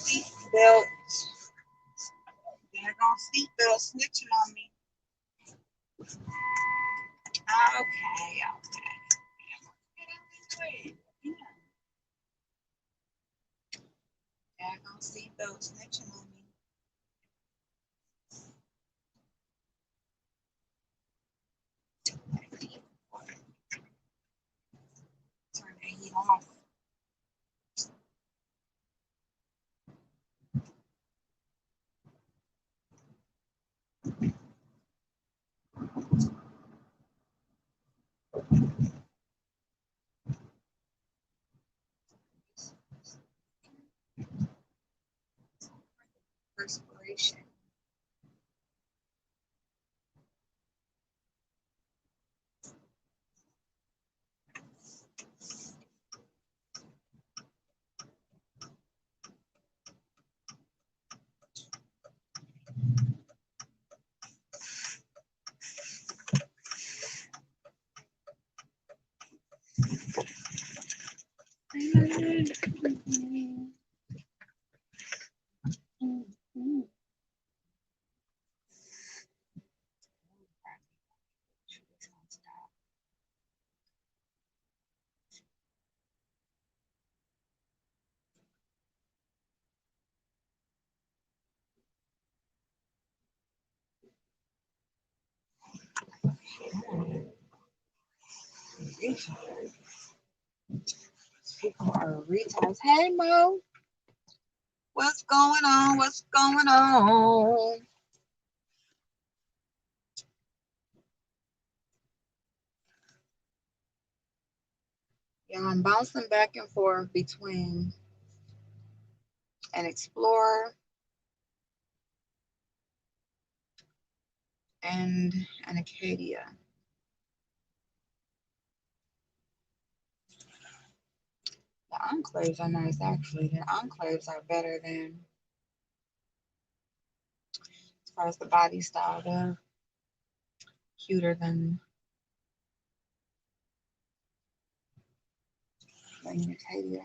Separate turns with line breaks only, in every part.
Seatbelt. They're gonna seatbelt snitching on me. Okay, okay. They're gonna seatbelt snitching on me. Turn that heat off. Perspiration. People are retards. Hey Mo, what's going on? What's going on? Yeah, I'm bouncing back and forth between an Explorer and an Acadia. The Enclaves are nice, actually. The Enclaves are better than, as far as the body style, they're cuter than the Acadia.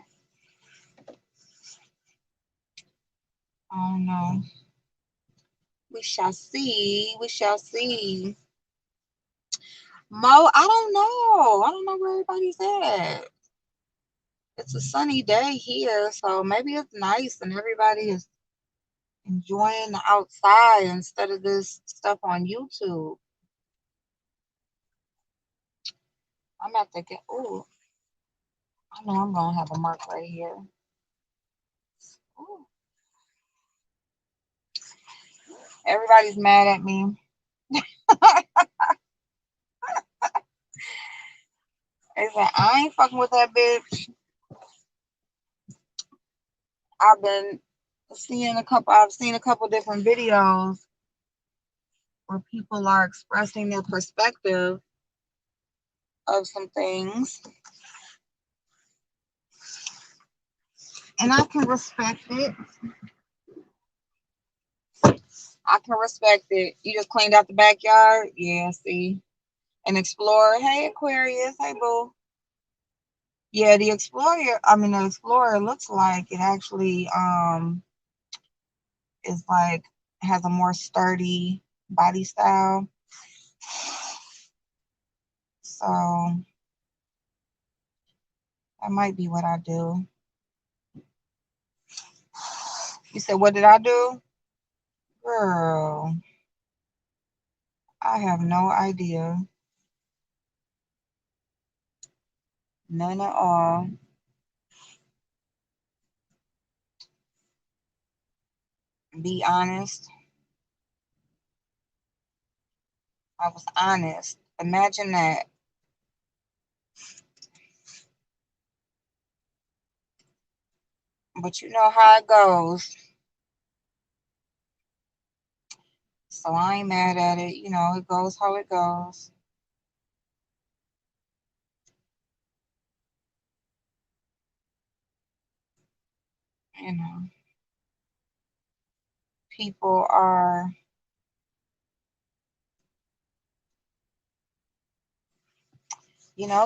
Oh no. We shall see. We shall see. Mo, I don't know. I don't know where everybody's at. It's a sunny day here, so maybe it's nice and everybody is enjoying the outside instead of this stuff on YouTube. I'm about to get, ooh, I know I'm gonna have a mark right here. Ooh. Everybody's mad at me. They said, I ain't fucking with that bitch. I've seen a couple different videos where people are expressing their perspective of some things. And I can respect it. I can respect it. You just cleaned out the backyard? Yeah, see. An Explorer. Hey Aquarius. Hey boo. Yeah, the Explorer looks like it actually is like has a more sturdy body style. So that might be what I do. You said, what did I do? Girl, I have no idea. None at all. Be honest. I was honest. Imagine that. But you know how it goes. So I ain't mad at it. You know, it goes how it goes. You know, people are,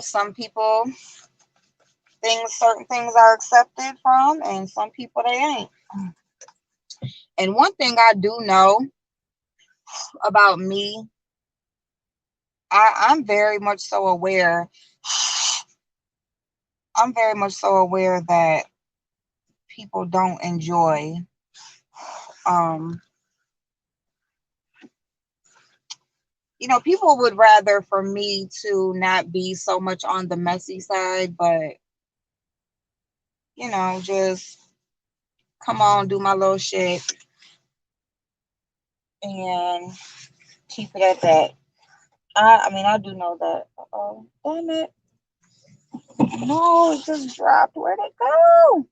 some people, certain things are accepted from, and some people they ain't. And one thing I do know about me, I'm very much so aware. I'm very much so aware that people don't enjoy um people would rather for me to not be so much on the messy side, but just come on, do my little shit and keep it at that. I mean, I do know that. Oh, damn it. No, it just dropped. Where'd it go?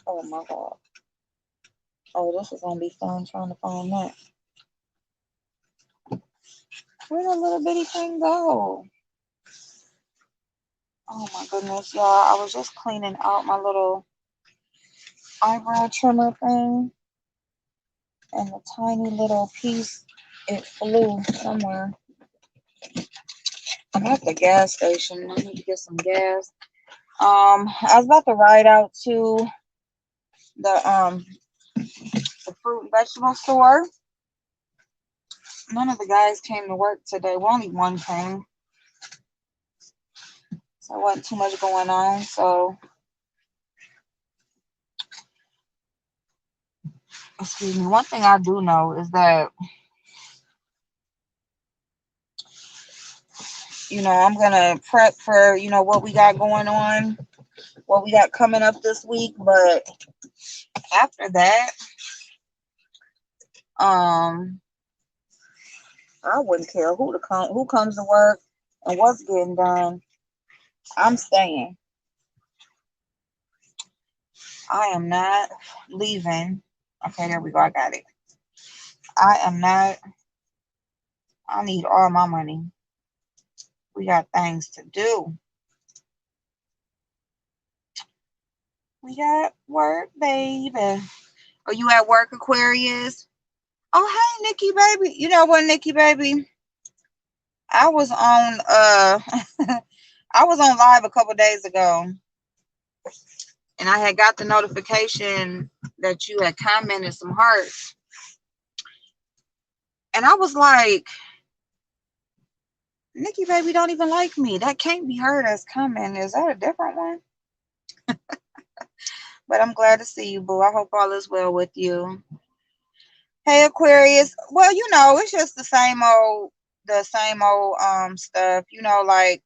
Oh my God. Oh, this is gonna be fun trying to find that. Where'd the little bitty thing go? Oh my goodness, y'all. I was just cleaning out my little eyebrow trimmer thing, and the tiny little piece, it flew somewhere. I'm at the gas station. I need to get some gas. I was about to ride out to the fruit and vegetable store. None of the guys came to work today. Well, only one came. So there wasn't too much going on. So, excuse me. One thing I do know is that, I'm going to prep for, what we got going on, what we got coming up this week. But after that, I wouldn't care who comes to work and what's getting done. I'm staying. I am not leaving. Okay, there we go. I got it. I am not. I need all my money. We got things to do. We got work, baby. Are you at work, Aquarius? Oh, hey, Nikki, baby. You know what, Nikki, baby? I was on I was on live a couple days ago, and I had got the notification that you had commented some hearts. And I was like, Nikki, baby, don't even like me. That can't be her that's coming. Is that a different one? But I'm glad to see you, boo. I hope all is well with you. Hey, Aquarius. Well, it's just the same old stuff. Like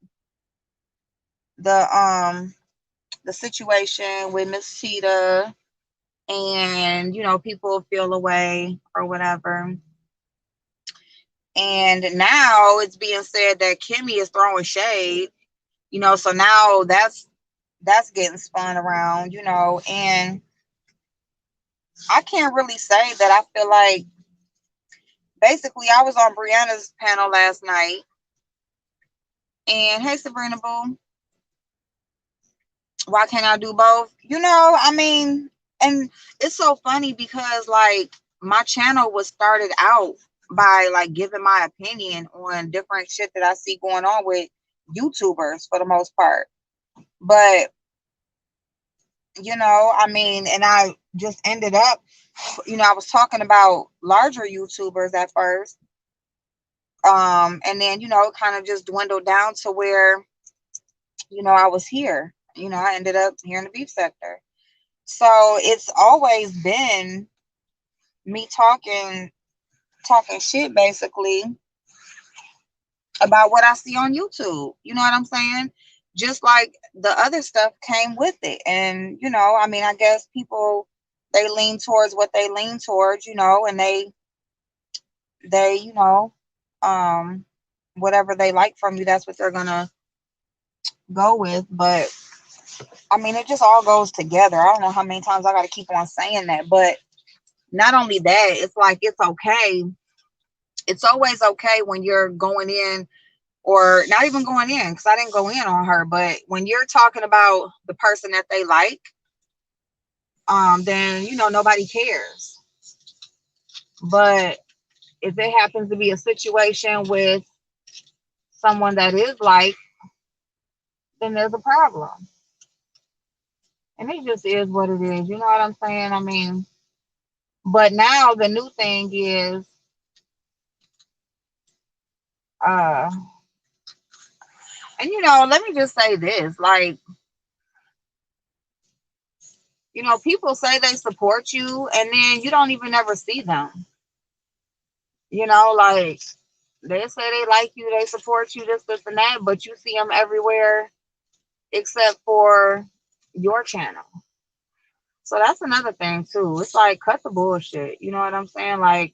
the situation with Miss Cheetah, and people feel away or whatever. And now it's being said that Kimmy is throwing shade. So now that's getting spun around. And I can't really say that I feel like, basically, I was on Brianna's panel last night. And hey, Sabrina Boo, why can't I do both? And it's so funny because, like, my channel was started out by, like, giving my opinion on different shit that I see going on with YouTubers for the most part. But, and I just ended up, I was talking about larger YouTubers at first. And then, it kind of just dwindled down to where, I was here. I ended up here in the beef sector. So it's always been me talking shit, basically, about what I see on YouTube. You know what I'm saying? Just like the other stuff came with it. And, I guess people, they lean towards what they lean towards, and they, whatever they like from you, that's what they're gonna go with. But it just all goes together. I don't know how many times I gotta keep on saying that, but not only that, it's like, it's okay. It's always okay when you're going in, or not even going in, because I didn't go in on her, but when you're talking about the person that they like, then nobody cares. But if it happens to be a situation with someone that is like, then there's a problem. And it just is what it is. You know what I'm saying? I mean, but now the new thing is, uh, and let me just say this, like, people say they support you and then you don't even ever see them. Like they say they like you, they support you, this and that, but you see them everywhere except for your channel. So that's another thing too. It's like cut the bullshit. You know what I'm saying? Like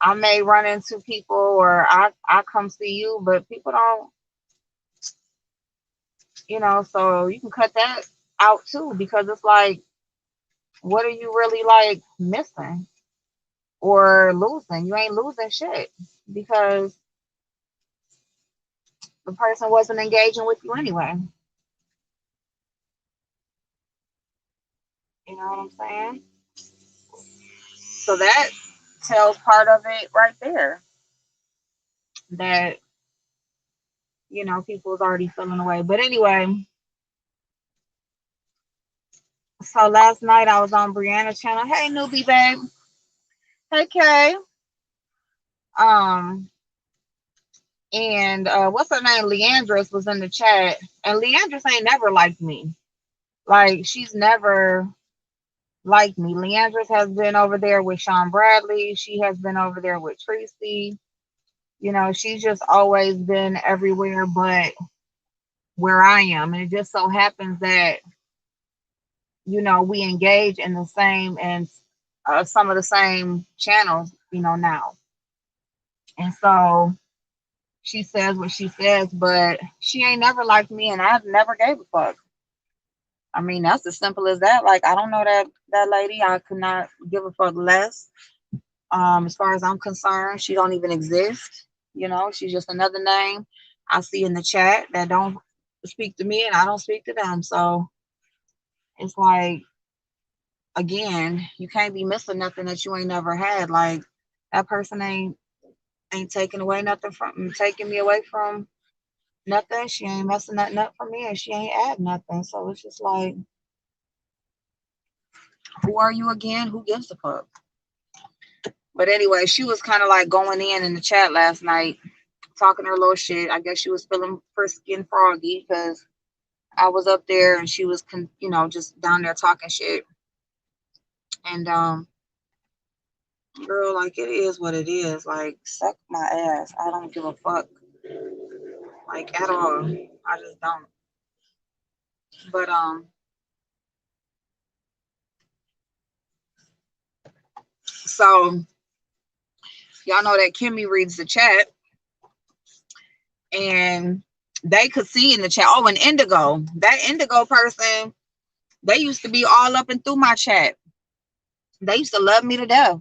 I may run into people or I come see you, but people don't, so you can cut that out too because it's like, what are you really like missing or losing? You ain't losing shit because the person wasn't engaging with you anyway. You know what I'm saying? So that tells part of it right there that, people's already feeling away. But anyway, so last night I was on Brianna's channel. Hey, newbie babe. Hey, Kay. Um, and what's her name? Leandris was in the chat, and Leandris ain't never liked me. Like she's never liked me. Leandris has been over there with Sean Bradley. She has been over there with Tracy. She's just always been everywhere but where I am. And it just so happens that, we engage in the same and some of the same channels, now. And so she says what she says, but she ain't never liked me and I never gave a fuck. I mean, that's as simple as that. Like, I don't know that lady. I could not give a fuck less. As far as I'm concerned, she don't even exist. She's just another name I see in the chat that don't speak to me and I don't speak to them. So it's like, again, you can't be missing nothing that you ain't never had. Like that person ain't taking away nothing from taking me away from nothing. She ain't messing nothing up for me and she ain't add nothing. So it's just like, who are you again? Who gives a fuck? But anyway, she was kind of like going in the chat last night, talking her little shit. I guess she was feeling frisky and froggy because I was up there and she was, just down there talking shit. And girl, like it is what it is. Like suck my ass. I don't give a fuck, like at all. I just don't. But so y'all know that Kimmy reads the chat, and they could see in the chat. Oh, and Indigo, that Indigo person, they used to be all up and through my chat. They used to love me to death,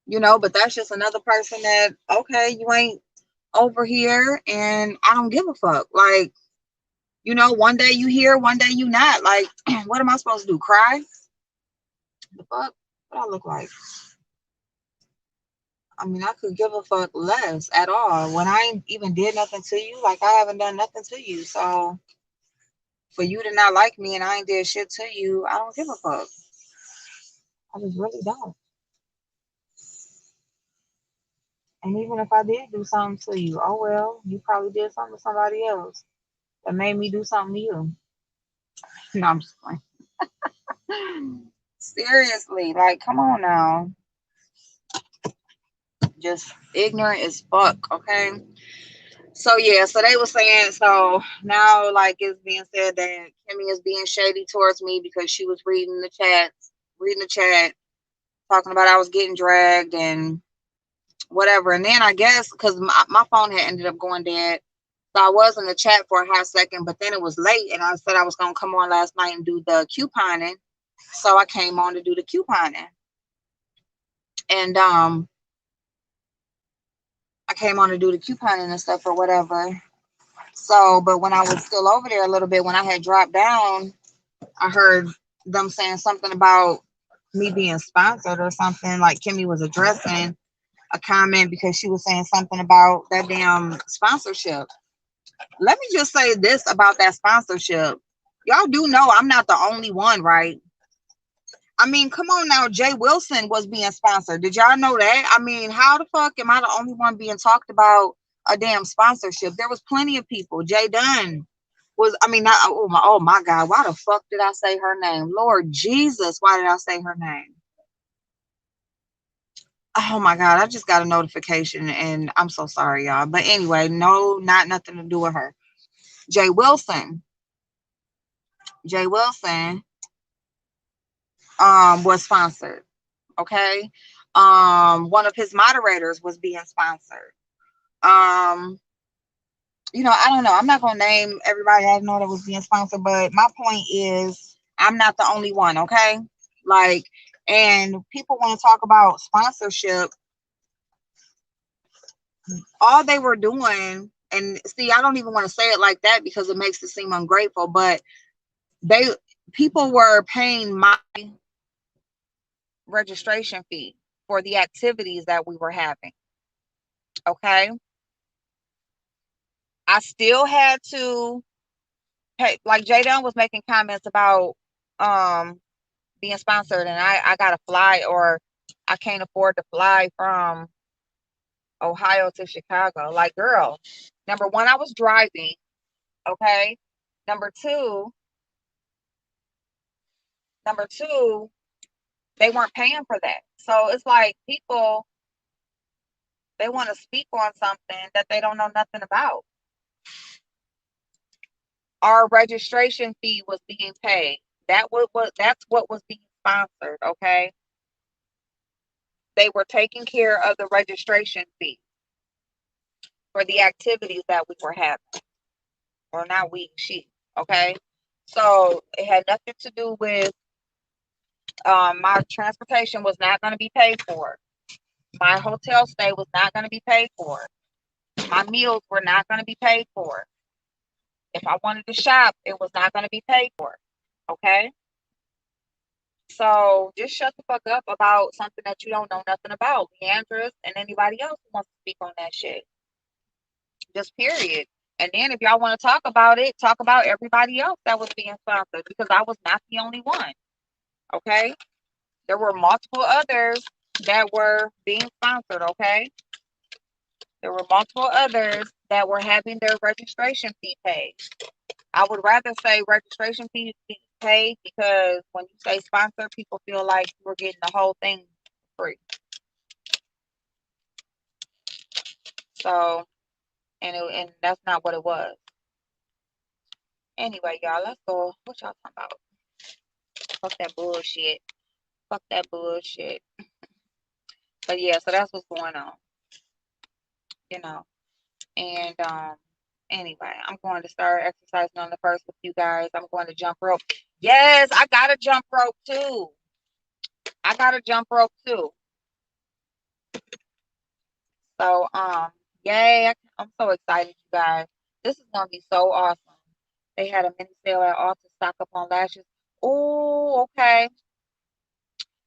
but that's just another person that, okay, you ain't over here and I don't give a fuck. Like, one day you here, one day you not. Like, what am I supposed to do? Cry? The fuck? What I look like? I mean, I could give a fuck less at all. When I ain't even did nothing to you, like I haven't done nothing to you. So for you to not like me and I ain't did shit to you, I don't give a fuck. I just really don't. And even if I did do something to you, oh well, you probably did something to somebody else that made me do something to you. No, I'm just playing. Seriously, like, come on now. Just ignorant as fuck, okay? So yeah, so they were saying, so now like it's being said that Kimmy is being shady towards me because she was reading the chat, talking about I was getting dragged and whatever. And then I guess because my phone had ended up going dead, so I was in the chat for a hot second, but then it was late and I said I was gonna come on last night and do the couponing. So I came on to do the couponing. And I came on to do the couponing and stuff or whatever. So, but when I was still over there a little bit, when I had dropped down, I heard them saying something about me being sponsored or something. Like Kimmy was addressing a comment because she was saying something about that damn sponsorship. Let me just say this about that sponsorship. Y'all do know I'm not the only one, right? I mean, come on now. Jay Wilson was being sponsored. Did y'all know that? I mean, how the fuck am I the only one being talked about a damn sponsorship? There was plenty of people. Jay Dunn was, I mean, not, oh my God. Why the fuck did I say her name? Lord Jesus, why did I say her name? Oh my God, I just got a notification and I'm so sorry, y'all. But anyway, no, not nothing to do with her. Jay Wilson. Jay Wilson was sponsored. Okay. One of his moderators was being sponsored. Um, I don't know. I'm not gonna name everybody I know that was being sponsored, but my point is I'm not the only one, okay? Like, and people want to talk about sponsorship. All they were doing, and see, I don't even want to say it like that because it makes it seem ungrateful, but they people were paying my registration fee for the activities that we were having. Okay. I still had to pay, like Jay Dunn was making comments about um being sponsored, and I gotta fly, or I can't afford to fly from Ohio to Chicago. Like, girl, number one, I was driving, okay. Number two, number two, they weren't paying for that. So it's like people, they want to speak on something that they don't know nothing about. Our registration fee was being paid. That's what was being sponsored, okay? They were taking care of the registration fee for the activities that we were having. Or not we, she, okay? So it had nothing to do with my transportation was not going to be paid for. My hotel stay was not going to be paid for. My meals were not going to be paid for. If I wanted to shop, it was not going to be paid for. Okay? So just shut the fuck up about something that you don't know nothing about. Leandris and anybody else who wants to speak on that shit. Just period. And then if y'all want to talk about it, talk about everybody else that was being sponsored, because I was not the only one. Okay? There were multiple others that were being sponsored, okay? There were multiple others that were having their registration fee paid. I would rather say registration fee paid, because when you say sponsor, people feel like we're getting the whole thing free. So, and that's not what it was. Anyway, y'all, let's go. What y'all talking about? Fuck that bullshit. Fuck that bullshit. But yeah, so that's what's going on, you know. And anyway, I'm going to start exercising on the first with you guys. I'm going to jump rope. Yes, I got a jump rope too. I got a jump rope too. So yay, I'm so excited, you guys. This is gonna be so awesome. They had a mini sale at Ulta, stock up on lashes. Oh, okay.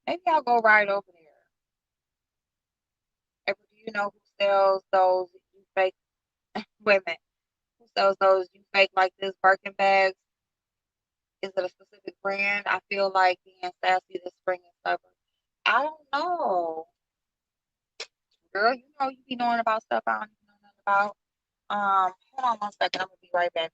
Maybe I'll go right over there. Do you know who sells those you fake women? Who sells those you fake like this Birkin bags? Is it a specific brand? I feel like being sassy this spring and summer. I don't know. Girl, you know you be knowing about stuff I don't even know nothing about. Hold on 1 second. I'm gonna be right back.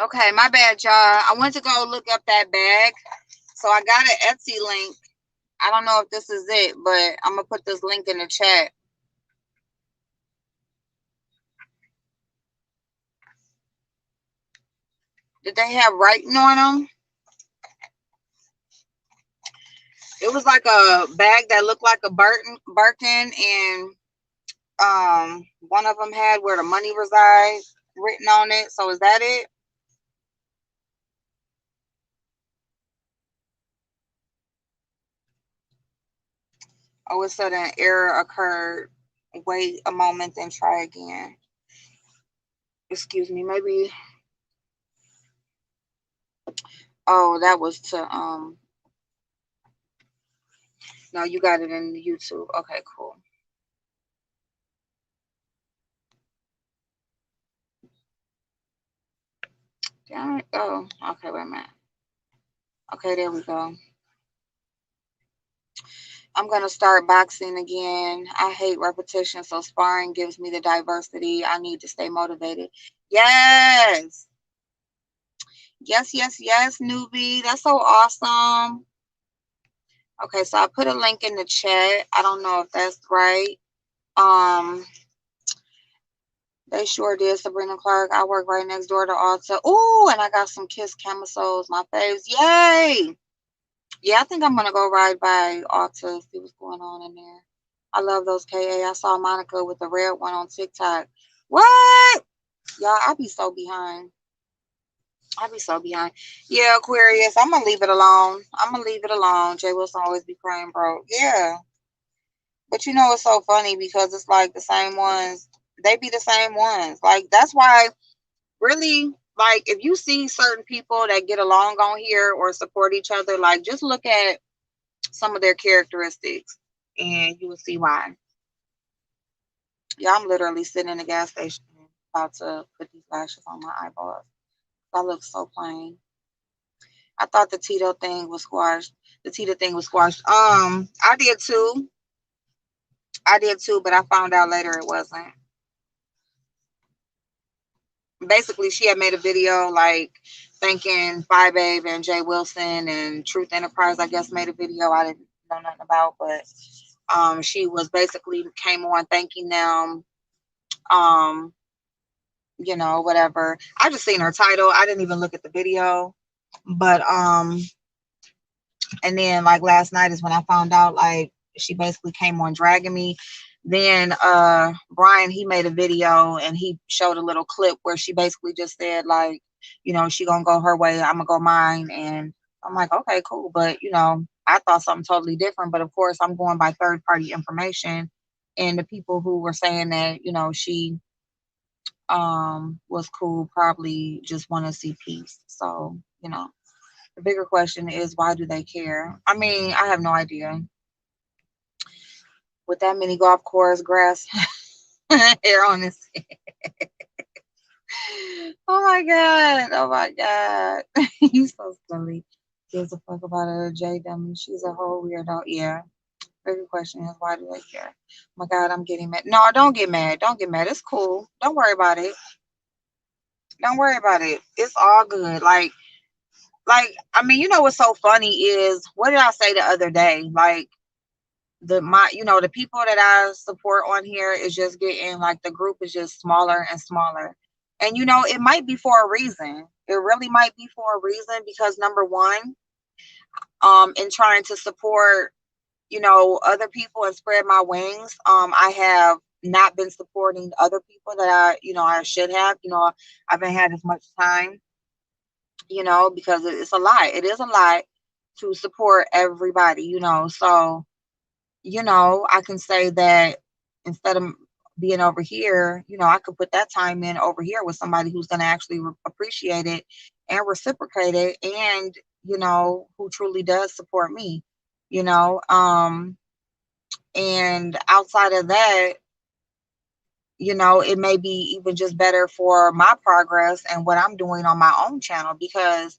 Okay, my bad, y'all. I went to go look up that bag. So I got an Etsy link. I don't know if this is it, but I'm going to put this link in the chat. Did they have writing on them? It was like a bag that looked like a Birkin, and one of them had where the money resides written on it. So is that it? Oh, it said an error occurred. Wait a moment, then try again. Excuse me, maybe. Oh, that was to no, you got it in YouTube. Okay, cool. Damn it. Oh, okay, wait a minute. Okay, there we go. I'm gonna start boxing again. I hate repetition, so sparring gives me the diversity I need to stay motivated. Yes. Yes, yes, yes, newbie. That's so awesome. Okay, so I put a link in the chat. I don't know if that's right. Um, they sure did, Sabrina Clark. I work right next door to Alta. Ooh, and I got some Kiss camisoles, my faves. Yay! Yeah, I think I'm gonna go ride by Alta, see what's going on in there. I love those KA. I saw Monica with the red one on TikTok. What? Y'all, I be so behind. I be so behind. Yeah, Aquarius, I'm gonna leave it alone. I'm gonna leave it alone. Jay Wilson always be praying, bro. Yeah. But you know it's so funny because it's like the same ones. They be the same ones. Like that's why really like if you see certain people that get along on here or support each other, like just look at some of their characteristics and you will see why. Yeah, I'm literally sitting in the gas station about to put these lashes on my eyeballs. I look so plain. I thought the Tito thing was squashed. The Tito thing was squashed. I did too. I did too, but I found out later it wasn't. Basically, she had made a video like thanking Five Babe and Jay Wilson and Truth Enterprise. I guess made a video I didn't know nothing about, but she was basically came on thanking them. Um, whatever. I just seen her title. I didn't even look at the video, but and then like last night is when I found out like she basically came on dragging me. Then Brian, he made a video and he showed a little clip where she basically just said like, she gonna go her way, I'm gonna go mine. And I'm like, okay, cool. But I thought something totally different. But of course I'm going by third party information. And the people who were saying that, she was cool probably just want to see peace. So, the bigger question is why do they care? I mean, I have no idea. With that many golf course grass hair on his head. Oh my god. Oh my god. He's so silly. Gives a fuck about her J dummy. She's a whole weirdo. Yeah. Bigger question is why do they care? Oh my god, I'm getting mad. No, don't get mad. Don't get mad. It's cool. Don't worry about it. Don't worry about it. It's all good. Like I mean, what's so funny is what did I say the other day? Like the people that I support on here is just getting like the group is just smaller and smaller. And it might be for a reason. It really might be for a reason because number one, in trying to support, other people and spread my wings, I have not been supporting other people that I should have. I haven't had as much time, because it's a lot. It is a lot to support everybody, So, I can say that instead of being over here, I could put that time in over here with somebody who's going to actually appreciate it and reciprocate it and, who truly does support me, you know. And outside of that, it may be even just better for my progress and what I'm doing on my own channel because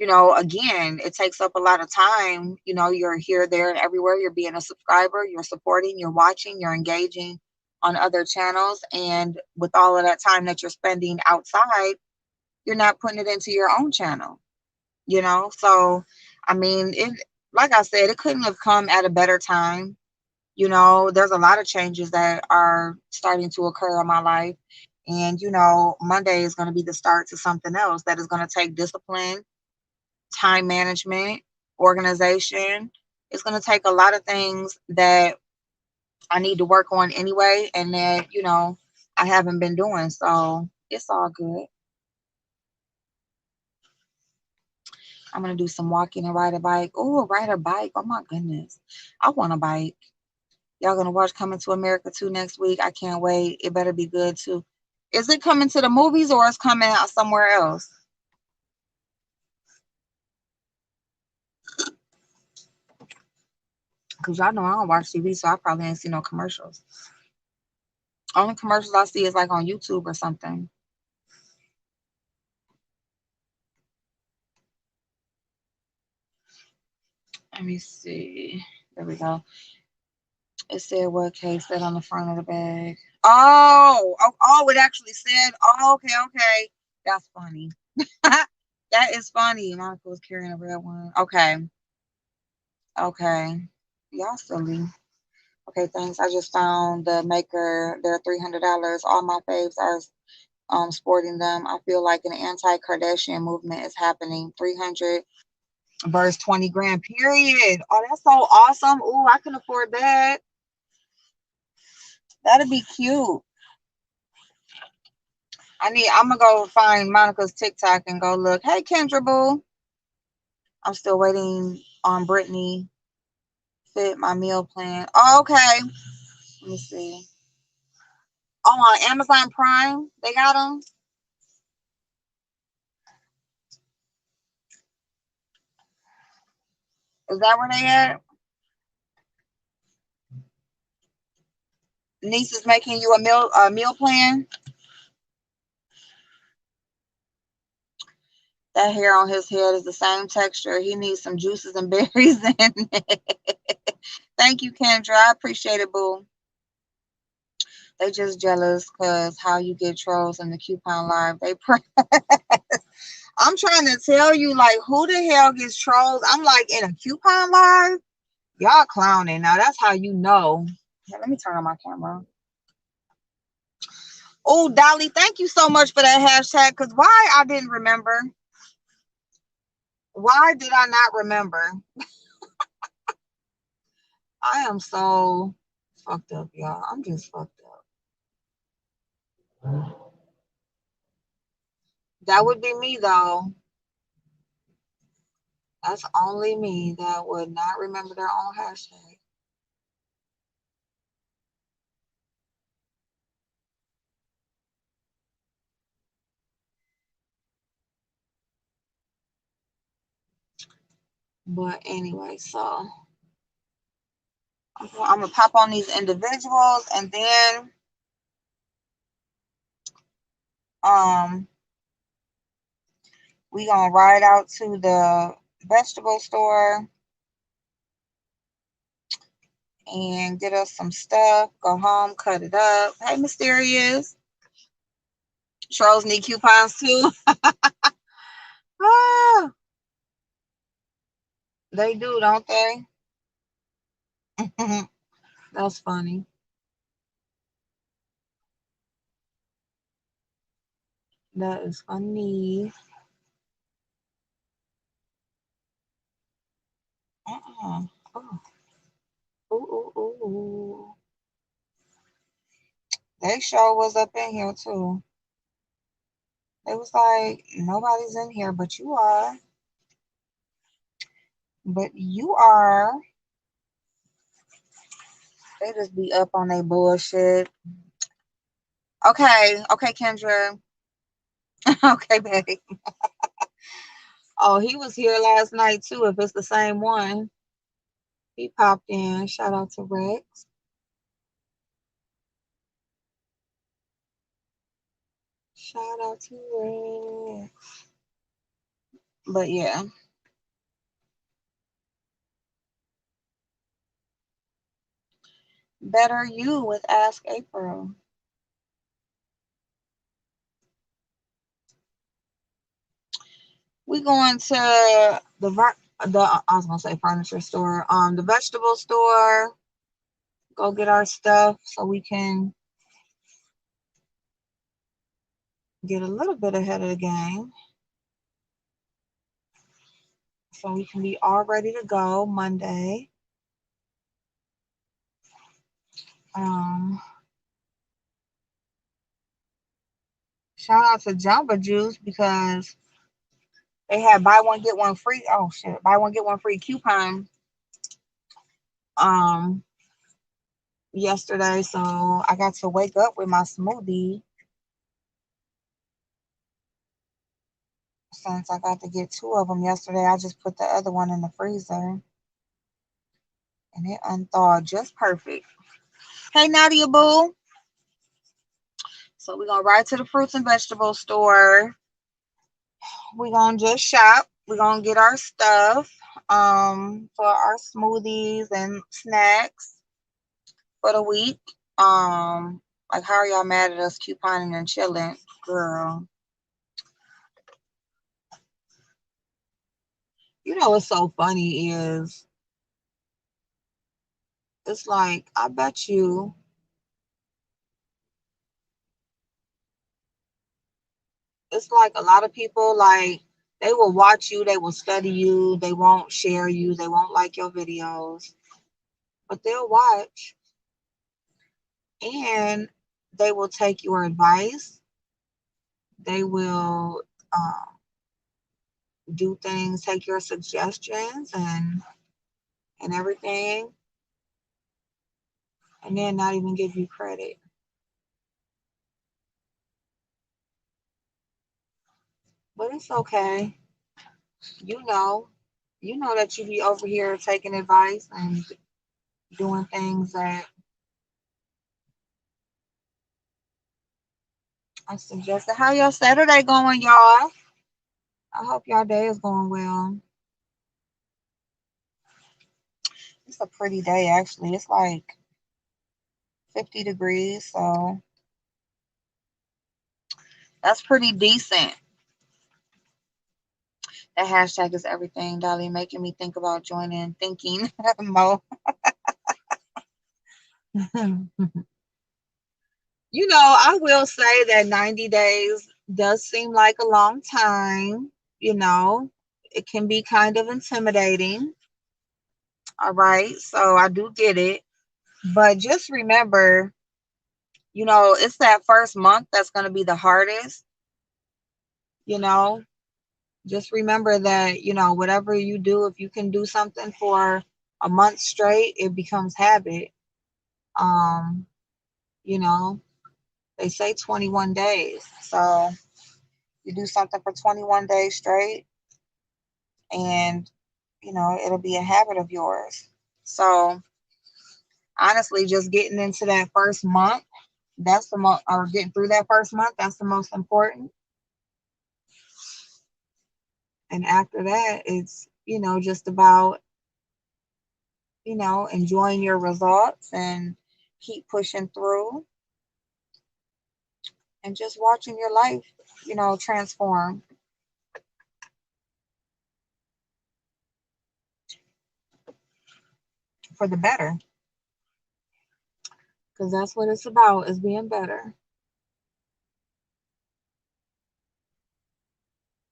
again, it takes up a lot of time. You're here, there, and everywhere. You're being a subscriber, you're supporting, you're watching, you're engaging on other channels. And with all of that time that you're spending outside, you're not putting it into your own channel, you know? So, I mean, it, like I said, it couldn't have come at a better time. You know, there's a lot of changes that are starting to occur in my life. And, you know, Monday is going to be the start to something else that is going to take discipline, time management, organization. It's going to take a lot of things that I need to work on anyway, and that, you know, I haven't been doing. So it's all good. I'm going to do some walking and ride a bike. Oh, ride a bike. Oh, my goodness. I want a bike. Y'all gonna watch Coming to America 2 next week. I can't wait. It better be good too. Is it coming to the movies or is coming out somewhere else? Because y'all know I don't watch TV, so I probably ain't seen no commercials. Only commercials I see is like on YouTube or something. Let me see. There we go. It said what Kate said on the front of the bag. It actually said, oh, okay, okay. That's funny. That is funny. Monica was carrying a red one. Okay, okay. Y'all silly. Okay, thanks. I just found the maker. They're $300. All my faves are sporting them. I feel like an anti-Kardashian movement is happening. 300 versus 20 grand. Period. Oh, that's so awesome. Ooh, I can afford that. That'd be cute. I'm gonna go find Monica's TikTok and go look. Hey, Kendra Boo. I'm still waiting on Brittany fit my meal plan. Oh, okay. Let me see. Oh, on Amazon Prime, they got them. Is that where they at? Niece is making you a meal plan. That hair on his head is the same texture. He needs some juices and berries in it. Thank you, Kendra. I appreciate it, boo. They just jealous because how you get trolls in the coupon live. They press. I'm trying to tell you, like, who the hell gets trolls? I'm like in a coupon live. Y'all clowning. Now that's how you know. Yeah, let me turn on my camera. Oh, Dolly, thank you so much for that hashtag. Because why I didn't remember? Why did I not remember? I am so fucked up, y'all. I'm just fucked up. That would be me, though. That's only me that would not remember their own hashtag. But anyway, so I'm gonna pop on these individuals, and then um we gonna ride out to the vegetable store and get us some stuff. Go home, cut it up. Hey, Mysterious. Trolls need coupons too. Ah, they do, don't they? That's funny. That is funny. Uh-uh. Oh. Ooh, ooh, ooh. They sure was up in here too. It was like, nobody's in here, but you are. But you are. They just be up on their bullshit. Okay, okay, Kendra. Okay, baby. Oh, he was here last night too, if it's the same one. He popped in. Shout out to Rex. Shout out to Rex. But yeah, better you with Ask April. We going to I was gonna say furniture store, the vegetable store. Go get our stuff so we can get a little bit ahead of the game, so we can be all ready to go Monday. Um, Shout out to Jamba Juice because they had buy one get one free. Oh shit, buy one get one free coupon um yesterday, so I got to wake up with my smoothie since I got to get two of them yesterday. I just put the other one in the freezer and it unthawed just perfect. Hey Nadia Boo. So we're gonna ride to the fruits and vegetable store. We're gonna just shop. We're gonna get our stuff for our smoothies and snacks for the week. Like how are y'all mad at us couponing and chilling? Girl. You know what's so funny is it's like I bet you it's like a lot of people like they will watch you, they will study you, they won't share you, they won't like your videos, but they'll watch and they will take your advice. They will do things, take your suggestions and everything, and then not even give you credit. But it's okay. You know, you know that you be over here taking advice and doing things that I suggested. How your Saturday going, y'all? I hope y'all day is going well. It's a pretty day, actually. It's like 50 degrees, so that's pretty decent. That hashtag is everything, Dolly, making me think about joining thinking mo. You know, I will say that 90 days does seem like a long time. You know, it can be kind of intimidating. All right. So I do get it. But just remember, you know, it's that first month that's going to be the hardest. You know, just remember that, you know, whatever you do, if you can do something for a month straight, it becomes habit. Um, you know, they say 21 days. So you do something for 21 days straight and, you know, it'll be a habit of yours. So honestly, just getting into that first month, that's the most, or getting through that first month, that's the most important. And after that, it's, you know, just about, you know, enjoying your results and keep pushing through and just watching your life, you know, transform for the better. Because that's what it's about, is being better.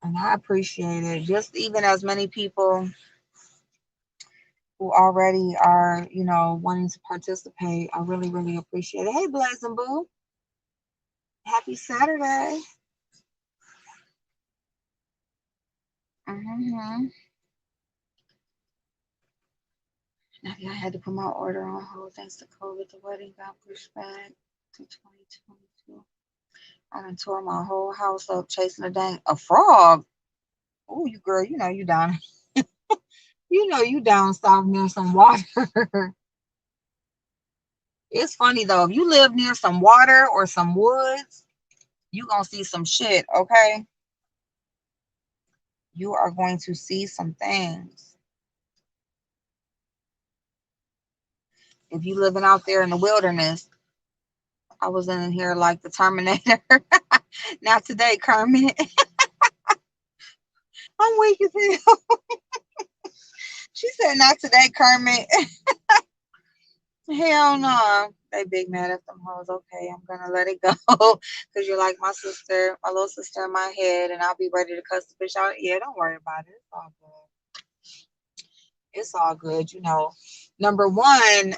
And I appreciate it. Just even as many people who already are, you know, wanting to participate, I really, really appreciate it. Hey, Blazing Boo. Happy Saturday. Mm-hmm. I had to put my order on hold thanks to COVID. The wedding got pushed back to 2022. I done tore my whole house up chasing a frog. Oh, you girl, you know you down. You know you down south near some water. It's funny though, if you live near some water or some woods, you gonna see some shit, okay? You are going to see some things. If you living out there in the wilderness, I was in here like the Terminator. Not today, Kermit. I'm weak as hell. She said, not today, Kermit. Hell no. They big mad at them hoes. Okay, I'm gonna let it go. Cause you're like my sister, my little sister in my head, and I'll be ready to cuss the bitch out. Yeah, don't worry about it. It's all good. It's all good. Number one,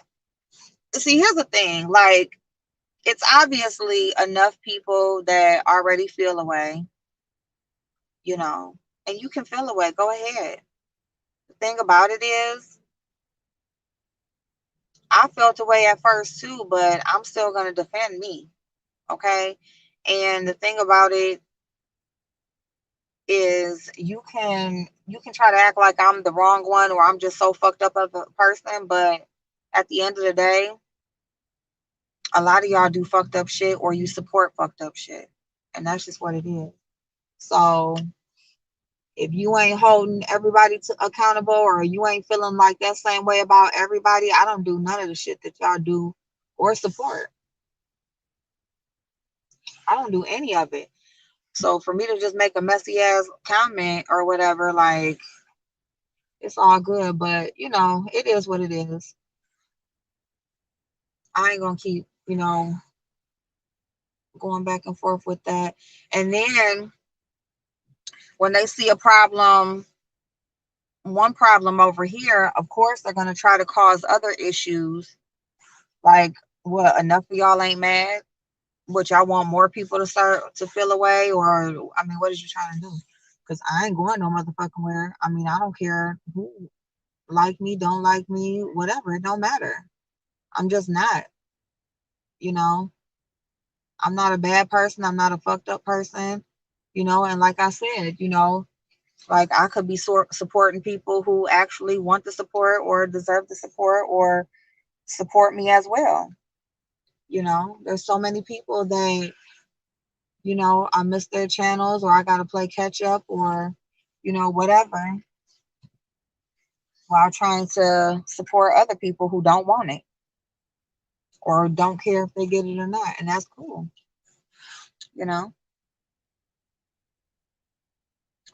see, here's the thing. Like, it's obviously enough people that already feel away, you know, and you can feel away. Go ahead. The thing about it is, I felt away at first too, but I'm still gonna defend me. Okay. And the thing about it is you can try to act like I'm the wrong one or I'm just so fucked up of a person, but at the end of the day, a lot of y'all do fucked up shit or you support fucked up shit. And that's just what it is. So if you ain't holding everybody to accountable or you ain't feeling like that same way about everybody, I don't do none of the shit that y'all do or support. I don't do any of it. So for me to just make a messy ass comment or whatever, like, it's all good. But it is what it is. I ain't gonna keep, going back and forth with that. And then when they see a problem, one problem over here, of course they're gonna try to cause other issues. Like, what? Enough of y'all ain't mad? What, y'all want more people to start to feel away, or I mean, what is you trying to do? Because I ain't going no motherfucking where. I mean, I don't care who like me, don't like me, whatever. It don't matter. I'm just not. You know, I'm not a bad person. I'm not a fucked up person. And like I said, like I could be supporting people who actually want the support or deserve the support or support me as well. There's so many people that I miss their channels or I got to play catch up or, whatever, while trying to support other people who don't want it or don't care if they get it or not. And that's cool. You know,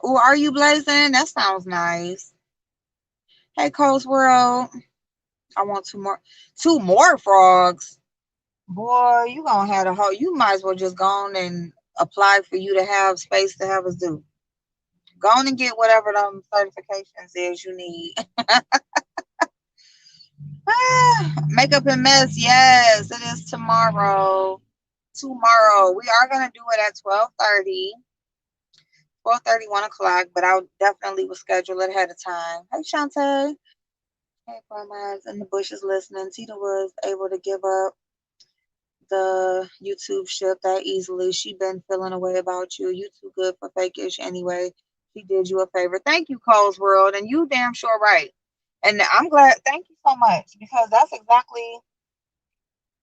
oh, are you blazing? That sounds nice. Hey, Coast World. I want two more frogs. Boy, you gonna have a whole, you might as well just go on and apply for you to have space to have a zoo. Go on and get whatever them certifications is you need. Makeup and mess, yes, it is tomorrow. Tomorrow. We are gonna do it at 12:30. 12:30, 1 o'clock, but I definitely will schedule it ahead of time. Hey Shantae. Hey Farmers in the bushes listening. Tina was able to give up the YouTube ship that easily. She been feeling a way about you. You too good for fake-ish anyway. She did you a favor. Thank you, Cole's World, and you damn sure right. And I'm glad. Thank you so much because that's exactly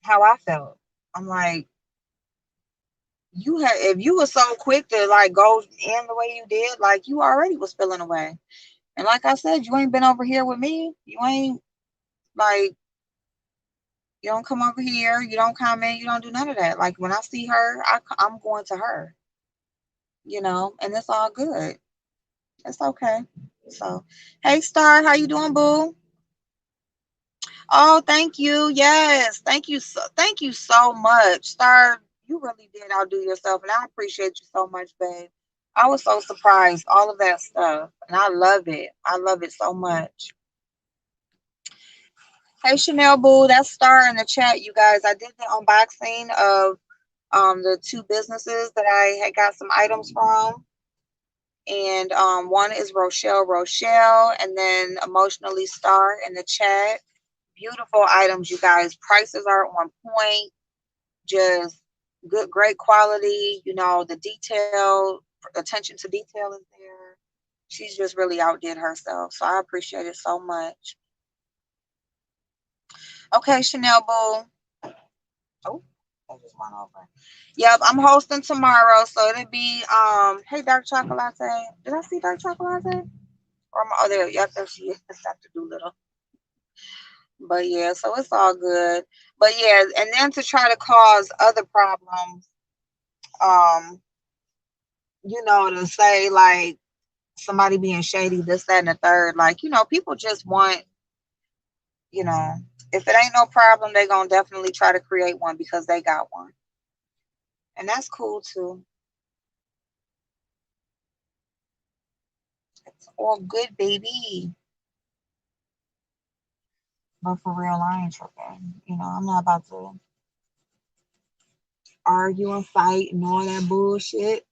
how I felt. I'm like, if you were so quick to like go in the way you did, like you already was feeling away. And like I said, you ain't been over here with me. You ain't like you don't come over here. You don't comment. You don't do none of that. Like when I see her, I'm going to her. And it's all good. It's okay. So, hey Star, how you doing, boo? Oh, thank you. Yes, thank you so much, Star. You really did outdo yourself, and I appreciate you so much, babe. I was so surprised, all of that stuff, and I love it. I love it so much. Hey Chanel, boo, that's Star in the chat, you guys. I did the unboxing of the two businesses that I had got some items from. And one is Rochelle, and then Emotionally Star in the chat. Beautiful items, you guys. Prices are on point. Just good, great quality. The detail, attention to detail is there. She's just really outdid herself. So I appreciate it so much. Okay, Chanel Boo. Oh, I just went over. Yep, I'm hosting tomorrow. So it'll be hey Dark Chocolate. Did I see Dark Chocolate? Or oh there, yep, there she is. Dr. Doolittle. But yeah, so it's all good. But yeah, and then to try to cause other problems, to say like somebody being shady, this, that, and the third. Like, people just want, you know, if it ain't no problem, they gonna definitely try to create one because they got one. And that's cool too. It's all good, baby. But for real, I ain't tripping. I'm not about to argue and fight and all that bullshit.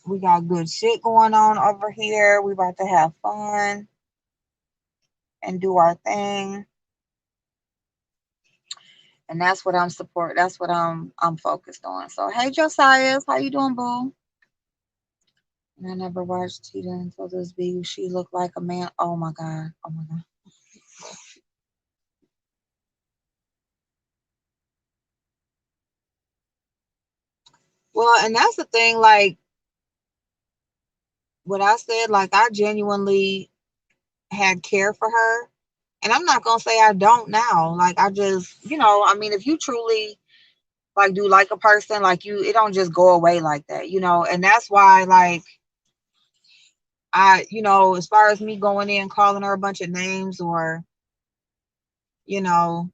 We got good shit going on over here. We about to have fun and do our thing. And that's what I'm support. That's what I'm focused on. So hey Josiah, how you doing, boo? And I never watched Tita until this video. She looked like a man. Oh my god. Oh my god. Well, and that's the thing, like what I said, like I genuinely had care for her. And I'm not gonna say I don't now. Like I just, I mean, if you truly like do like a person, like it don't just go away like that. And that's why, like, as far as me going in calling her a bunch of names or, you know,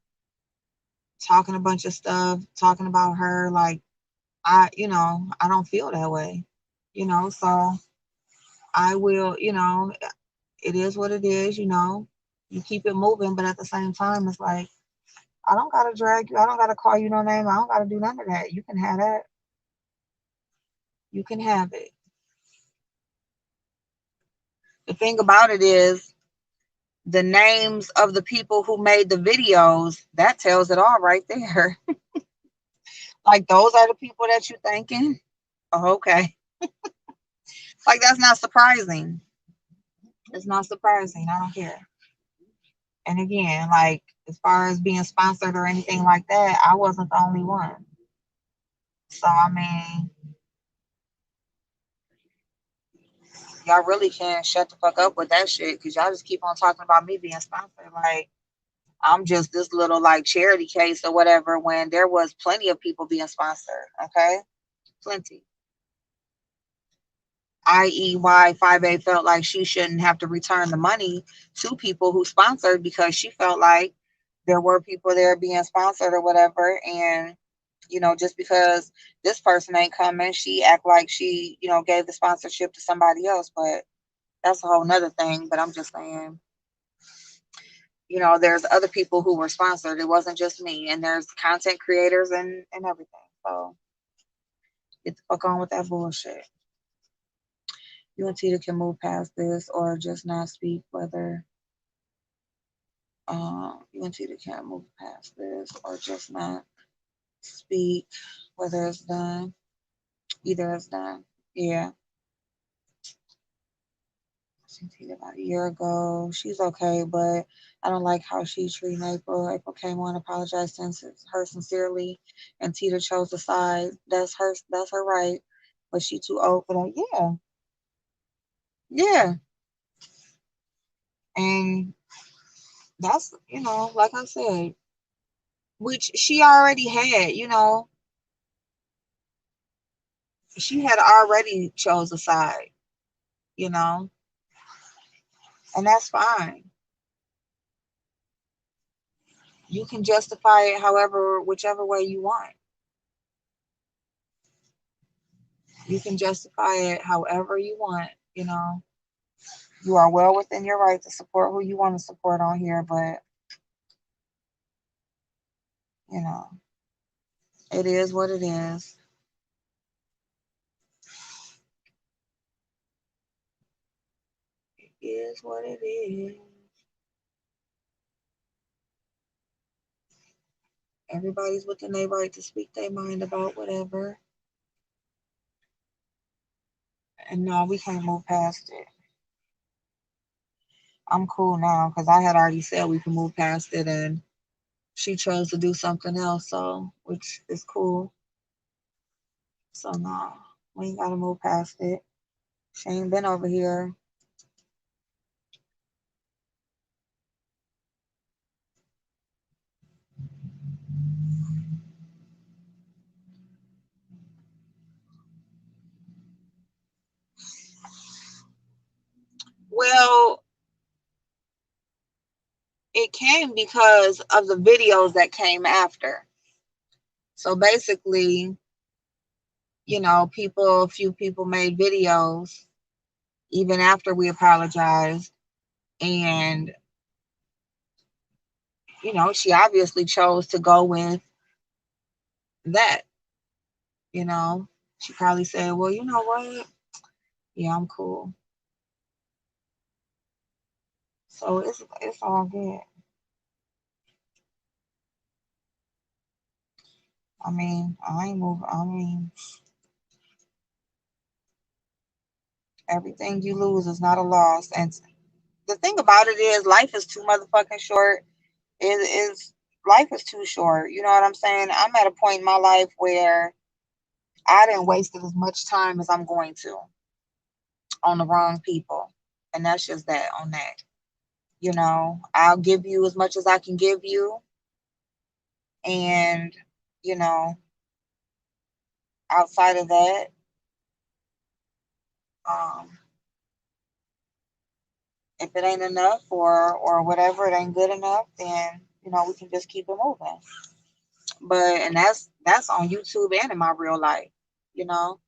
talking a bunch of stuff, talking about her, like I don't feel that way. So I will, it is what it is. You keep it moving, but at the same time, it's like I don't gotta drag you. I don't gotta call you no name. I don't gotta do none of that. You can have that. You can have it. The thing about it is the names of the people who made the videos, that tells it all right there. Like those are the people that you're thinking. Oh, okay. Like that's not surprising. It's not surprising. I don't care. And again, like as far as being sponsored or anything like that, I wasn't the only one. So I mean, y'all really can't shut the fuck up with that shit because y'all just keep on talking about me being sponsored. Like I'm just this little like charity case or whatever when there was plenty of people being sponsored. Okay, plenty. I.e., why 5A felt like she shouldn't have to return the money to people who sponsored because she felt like there were people there being sponsored or whatever. And, just because this person ain't coming, she act like she, gave the sponsorship to somebody else. But that's a whole nother thing. But I'm just saying, there's other people who were sponsored. It wasn't just me. And there's content creators and everything. So get the fuck on with that bullshit. You and Tita can move past this or just not speak whether you and Tita can't move past this or just not speak whether it's done. Either it's done. Yeah. I seen Tita about a year ago. She's okay, but I don't like how she treated April. April came on, apologized to her sincerely, and Tita chose the side. That's her right. But she too old for that. Yeah. Yeah. And that's, like I said, which she already had, she had already chose a side, you know, and that's fine. You can justify it however, whichever way you want. You can justify it however you want, you know. You are well within your right to support who you want to support on here, but, you know, it is what it is. It is what it is. Everybody's within their right to speak their mind about whatever. And no, we can't move past it. I'm cool now because I had already said we can move past it and she chose to do something else, so which is cool. So no, we ain't gotta move past it. She ain't been over here Well, it came because of the videos that came after. So basically, a few people made videos even after we apologized. And, she obviously chose to go with that, you know. She probably said, well, you know what? Yeah, I'm cool. So it's all good. I mean, I ain't moving. I mean, everything you lose is not a loss. And the thing about it is, life is too motherfucking short. It is Life is too short. You know what I'm saying? I'm at a point in my life where I didn't waste as much time as I'm going to on the wrong people, and that's just that on that. I'll give you as much as I can give you, and you know, outside of that, um, if it ain't enough or whatever, it ain't good enough, then we can just keep it moving. But and that's on YouTube and in my real life, you know.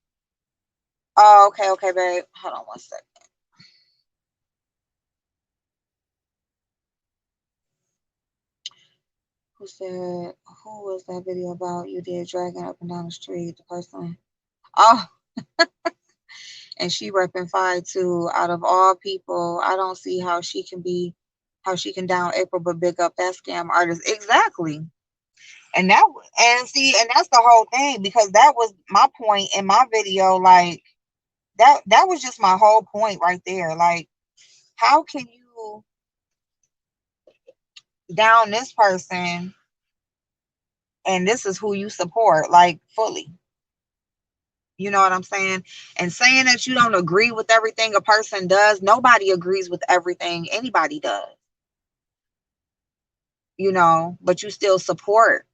Oh, okay, babe. Hold on one second. Who said who was that video about you did dragging up and down the street? The person. Oh, and she repping Five too. Out of all people, I don't see how she can down April but big up that scam artist. Exactly. And that's the whole thing, because that was my point in my video. Like that was just my whole point right there. Like, how can you down this person and this is who you support, like, fully? You know what I'm saying? And saying that you don't agree with everything a person does, nobody agrees with everything anybody does, but you still support.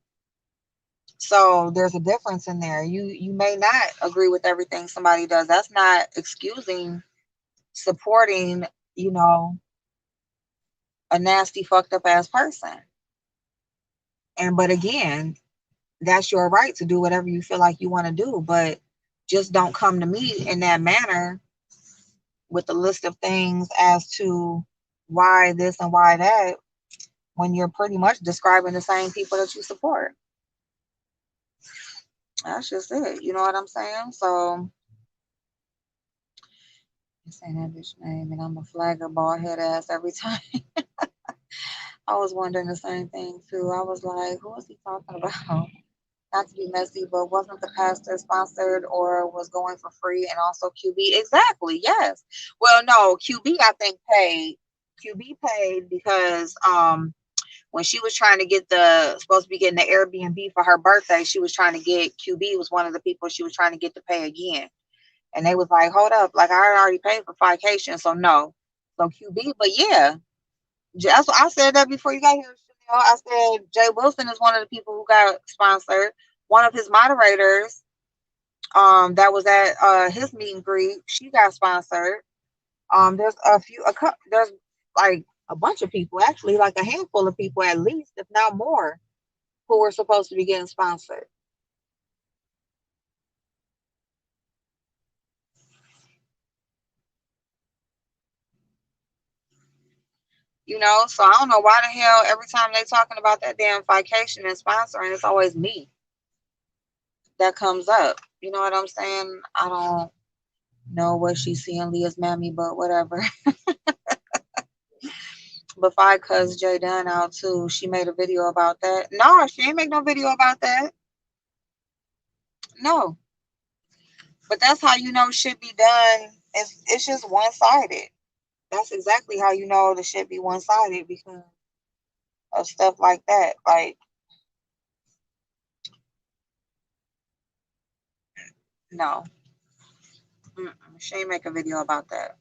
So there's a difference in there. You may not agree with everything somebody does. That's not excusing supporting, you know, a nasty, fucked up ass person. But again, that's your right to do whatever you feel like you want to do. But just don't come to me in that manner with a list of things as to why this and why that, when you're pretty much describing the same people that you support. That's just it. You know what I'm saying? So, I'm saying that bitch name, and I'm a flagger bald head ass every time. I was wondering the same thing too. I was like, who is he talking about? Not to be messy, but wasn't the pastor sponsored or was going for free, and also QB? Exactly, yes. Well, no, QB I think paid. QB paid because when she was trying to get supposed to be getting the Airbnb for her birthday, she was trying to get QB was one of the people she was trying to get to pay again. And they was like, hold up, like I already paid for Fication, so no. So QB, but yeah, that's what I said that before you got here. I said Jay Wilson is one of the people who got sponsored. One of his moderators, that was at his meet and greet, she got sponsored. There's there's like a bunch of people, actually, like a handful of people at least, if not more, who were supposed to be getting sponsored. So I don't know why the hell every time they talking about that damn Fication and sponsoring, it's always me that comes up. You know what I'm saying? I don't know what she's seeing Leah's mammy, but whatever. But if I cuss Jay Dunn out too, she made a video about that. No, she ain't make no video about that. No. But that's how shit be done. It's just one sided. That's exactly how the shit be one sided, because of stuff like that. Like, no. She ain't make a video about that.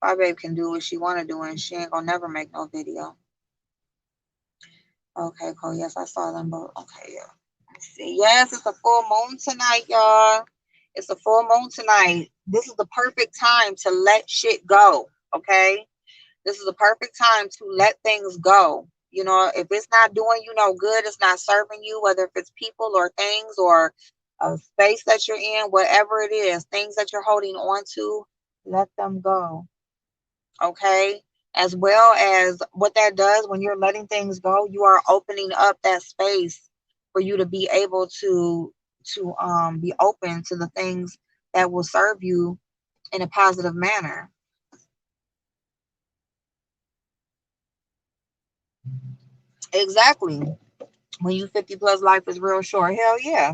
My babe can do what she want to do, and she ain't gonna never make no video. Okay, cool. Yes, I saw them both. Okay, yeah. Let's see. Yes, it's a full moon tonight, y'all. It's a full moon tonight. This is the perfect time to let shit go. Okay. This is the perfect time to let things go. You know, if it's not doing you no good, it's not serving you, whether if it's people or things or a space that you're in, whatever it is, things that you're holding on to, let them go. Okay. As well as what that does when you're letting things go, you are opening up that space for you to be able to be open to the things that will serve you in a positive manner. Exactly. When you 50 plus, life is real short. Hell yeah.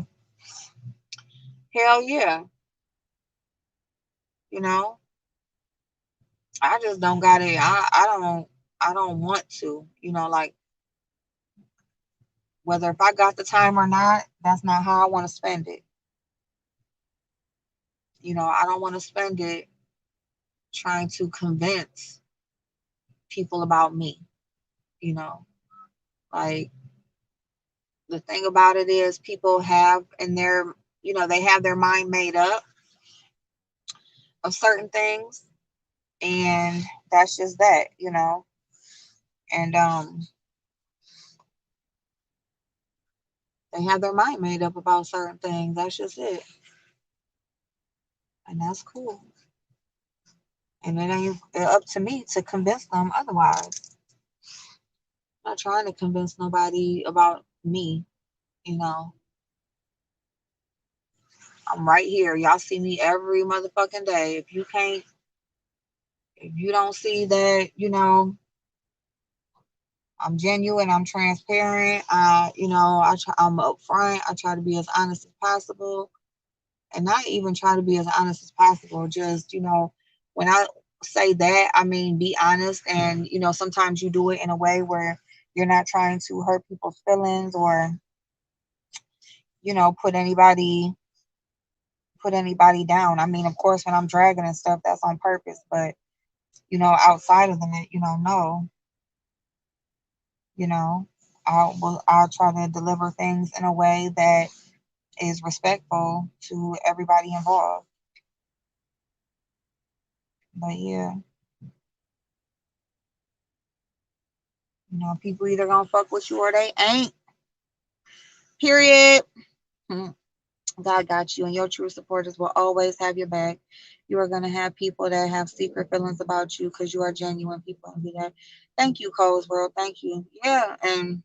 Hell yeah. You know, I just don't got it. I don't want to, like whether if I got the time or not, that's not how I want to spend it. I don't want to spend it trying to convince people about me, you know. Like the thing about it is people have in their, they have their mind made up of certain things, and that's just that. And they have their mind made up about certain things. That's just it. And that's cool. And it ain't up to me to convince them otherwise. I'm not trying to convince nobody about me, you know. I'm right here. Y'all see me every motherfucking day. If you don't see that, I'm genuine, I'm transparent, I'm upfront, I try to be as honest as possible. And not even try to be as honest as possible. Just, when I say that, I mean be honest, and sometimes you do it in a way where you're not trying to hurt people's feelings or, put anybody down. I mean, of course, when I'm dragging and stuff, that's on purpose, but outside of that, no, you know, I'll try to deliver things in a way that is respectful to everybody involved. But yeah, people either gonna fuck with you or they ain't. Period. Hmm. God got you, and your true supporters will always have your back. You are gonna have people that have secret feelings about you because you are genuine people and be that. Thank you, Cole's World. Thank you. Yeah, and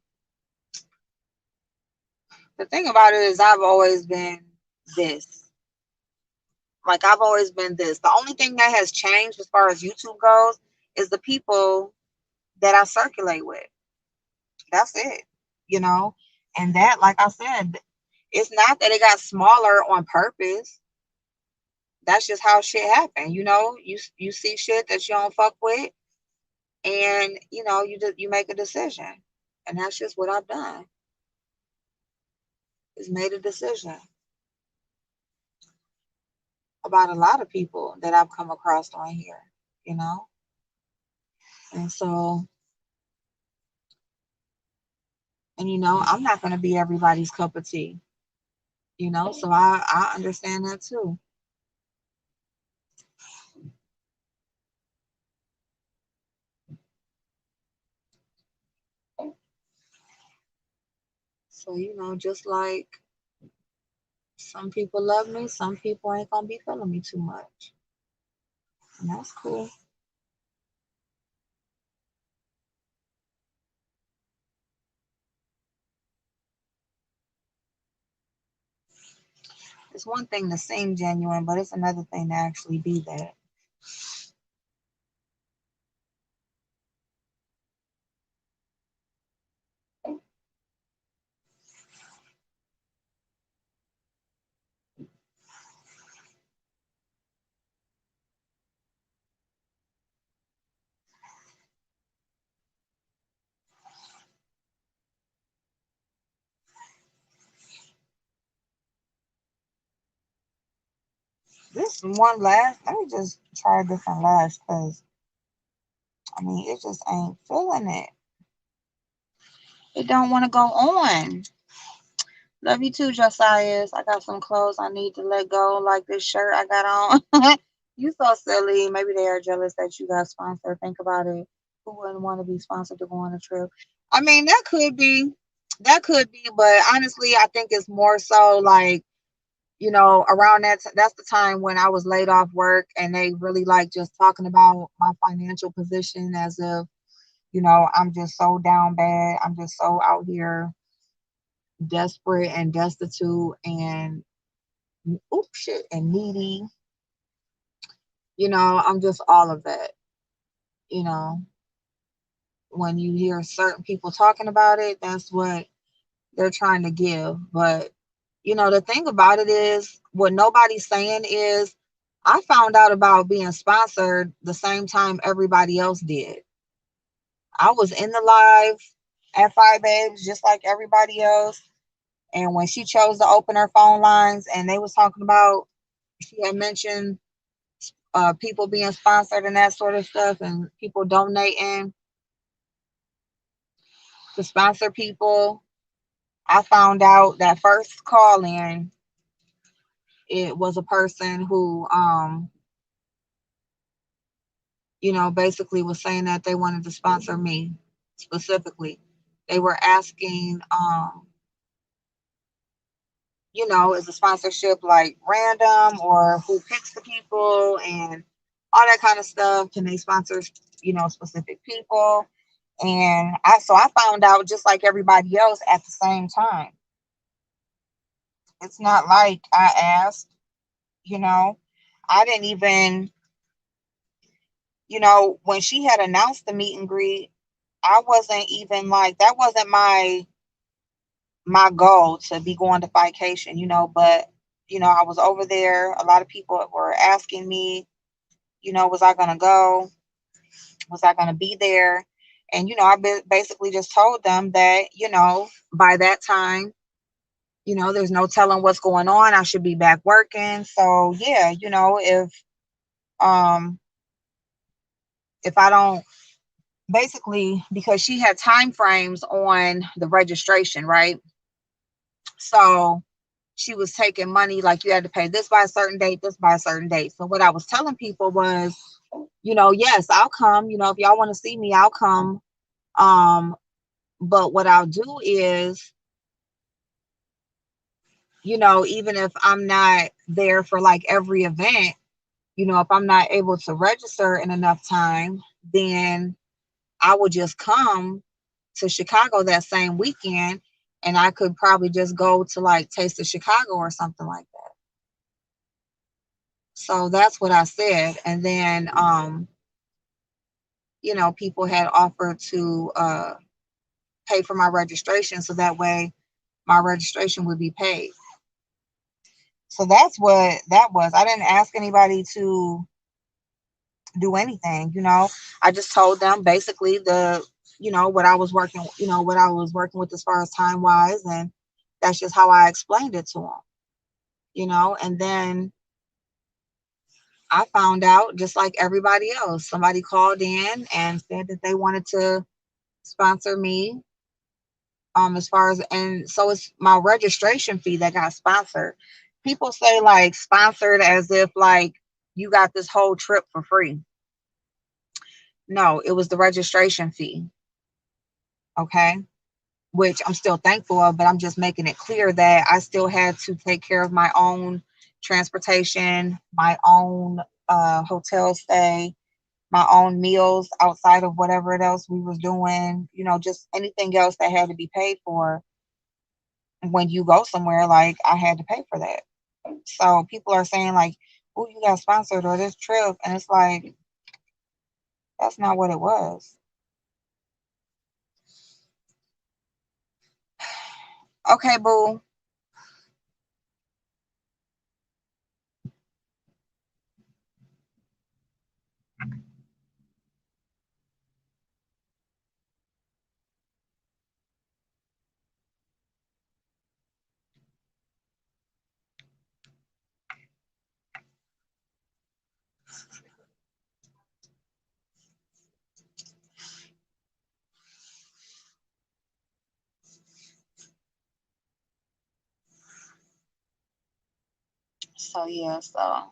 the thing about it is, I've always been this. Like I've always been this. The only thing that has changed as far as YouTube goes is the people that I circulate with. That's it. You know, and that, like I said, it's not that it got smaller on purpose. That's just how shit happen. You see shit that you don't fuck with, and you make a decision, and that's just what I've done. Is made a decision about a lot of people that I've come across on here. You know, and so I'm not gonna be everybody's cup of tea. So I understand that too. So just like some people love me, some people ain't gonna be feeling me too much, and that's cool. It's one thing to seem genuine, but it's another thing to actually be that. This one lash, let me just try a different lash because I mean it just ain't feeling it. It don't want to go on. Love you too, Josiah. I got some clothes I need to let go, like this shirt I got on. You so silly. Maybe they are jealous that you got sponsored. Think about it. Who wouldn't want to be sponsored to go on a trip? I mean, that could be. That could be, but honestly, I think it's more so like, around that's the time when I was laid off work and they really like just talking about my financial position as if, I'm just so down bad. I'm just so out here desperate and destitute and oops shit and needy. I'm just all of that. You know, when you hear certain people talking about it, that's what they're trying to give. But the thing about it is, what nobody's saying is, I found out about being sponsored the same time everybody else did. I was in the live at Five Babes just like everybody else. And when she chose to open her phone lines and they was talking about, she had mentioned people being sponsored and that sort of stuff, and people donating to sponsor people. I found out that first call in, it was a person who, basically was saying that they wanted to sponsor me specifically. They were asking, is the sponsorship like random or who picks the people and all that kind of stuff? Can they sponsor, specific people? And I found out just like everybody else at the same time. It's not like I asked, you know. I didn't even, when she had announced the meet and greet, I wasn't even like, that wasn't my goal to be going to Vacation, but I was over there. A lot of people were asking me, was I going to go? Was I going to be there? And I basically just told them that, by that time, there's no telling what's going on. I should be back working. So yeah, um if I don't, basically, because she had time frames on the registration, right? So she was taking money like you had to pay this by a certain date, this by a certain date. So what I was telling people was, yes, I'll come. If y'all want to see me, I'll come. Um, but what I'll do is, even if I'm not there for like every event, if I'm not able to register in enough time, then I will just come to Chicago that same weekend and I could probably just go to like Taste of Chicago or something like that. So that's what I said. And then, people had offered to pay for my registration so that way my registration would be paid. So that's what that was. I didn't ask anybody to do anything, I just told them basically what I was working with as far as time wise, and that's just how I explained it to them, and then I found out just like everybody else. Somebody called in and said that they wanted to sponsor me, as far as, and so it's my registration fee that got sponsored. People say like sponsored as if like you got this whole trip for free. No, it was the registration fee. Okay. Which I'm still thankful of, but I'm just making it clear that I still had to take care of my own transportation, my own hotel stay, my own meals outside of whatever else we was doing, just anything else that had to be paid for when you go somewhere, like I had to pay for that. So people are saying like, oh, you got sponsored or this trip, and it's like, that's not what it was. Okay, boo. So yeah, so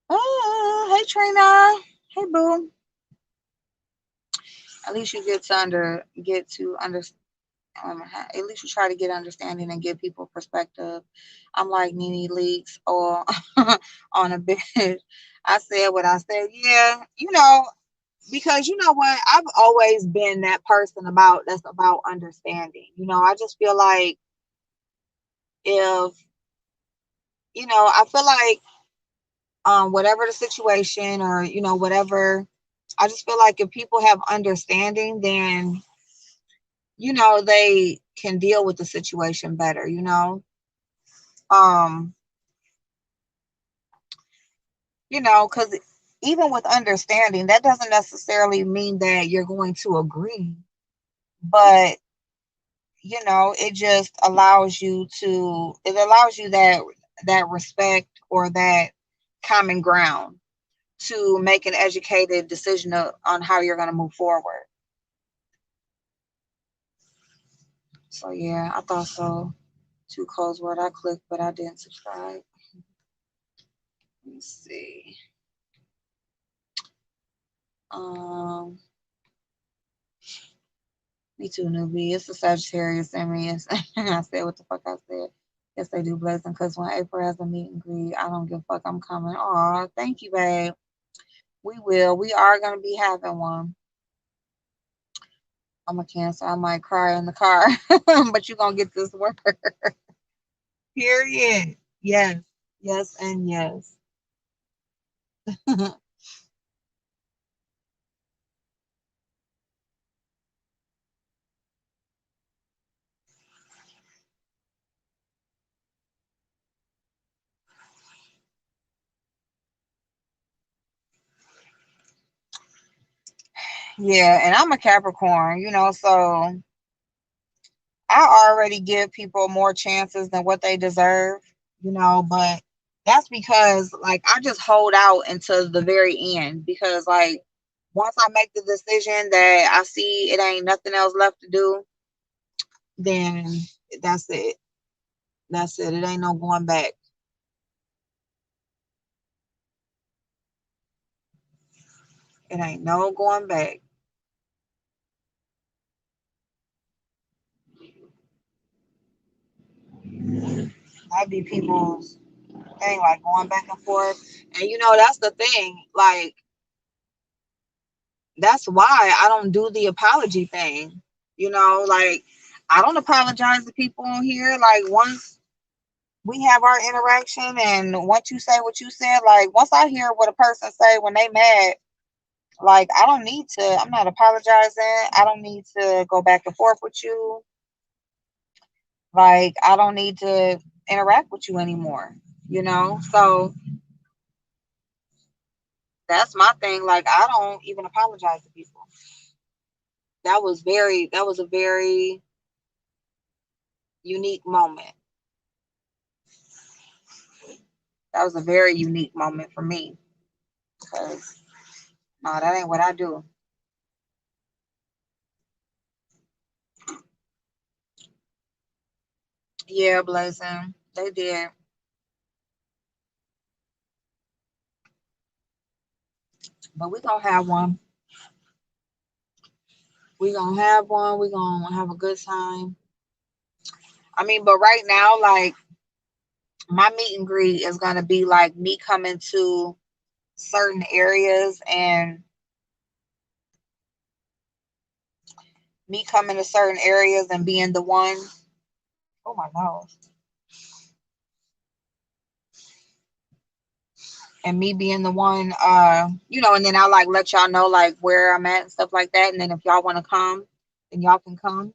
hey Trina. Hey boo. At least you get to understand. At least you try to get understanding and give people perspective. I'm like Nene Leaks or on a bitch. I said what I said. Yeah, because you know what? I've always been that person that's about understanding. I just feel like if I feel like whatever the situation or whatever, I just feel like if people have understanding, then they can deal with the situation better. Um, because even with understanding, that doesn't necessarily mean that you're going to agree, but it just allows you that respect or that common ground to make an educated decision on how you're going to move forward. So yeah, I thought so. Too close word I clicked, but I didn't subscribe. Let me see. Um, Me too, newbie. It's a Sagittarius in me. I said what the fuck I said. Yes, they do blessing because when April has a meet and greet, I don't give a fuck. I'm coming. Oh, thank you, babe. We will. We are gonna be having one. I'm a Cancer. I might cry in the car, but you're gonna get this work. Period. Yes. Yes and yes. Yeah, and I'm a Capricorn, so I already give people more chances than what they deserve, but that's because like I just hold out until the very end because like once I make the decision that I see it ain't nothing else left to do, then that's it. That's it. It ain't no going back. It ain't no going back. That'd be people's thing, like going back and forth. And that's the thing. Like that's why I don't do the apology thing. Like I don't apologize to people on here. Like once we have our interaction and once you say what you said, like once I hear what a person say when they mad, like I'm not apologizing. I don't need to go back and forth with you. Like I don't need to interact with you anymore, So that's my thing. Like I don't even apologize to people. That was a very unique moment. That was a very unique moment for me because no, that ain't what I do. Yeah, blessing. They did. But we gonna have one. We gonna have one. We gonna have a good time. I mean, but right now, like my meet and greet is gonna be like me coming to certain areas and being the one. Oh my nose. And me being the one, and then I like let y'all know like where I'm at and stuff like that. And then if y'all want to come, then y'all can come.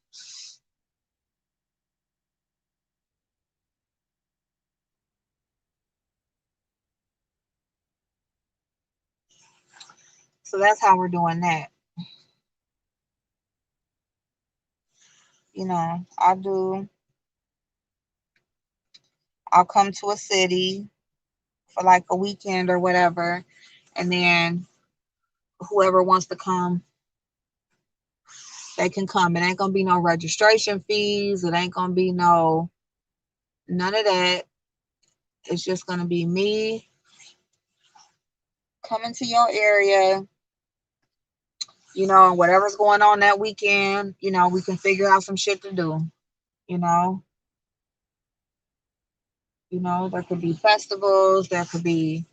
So that's how we're doing that. I do. I'll come to a city for like a weekend or whatever, and then whoever wants to come, they can come. It ain't gonna be no registration fees. It ain't gonna be none of that. It's just gonna be me coming to your area, whatever's going on that weekend, we can figure out some shit to do. You know, there could be festivals, there could be,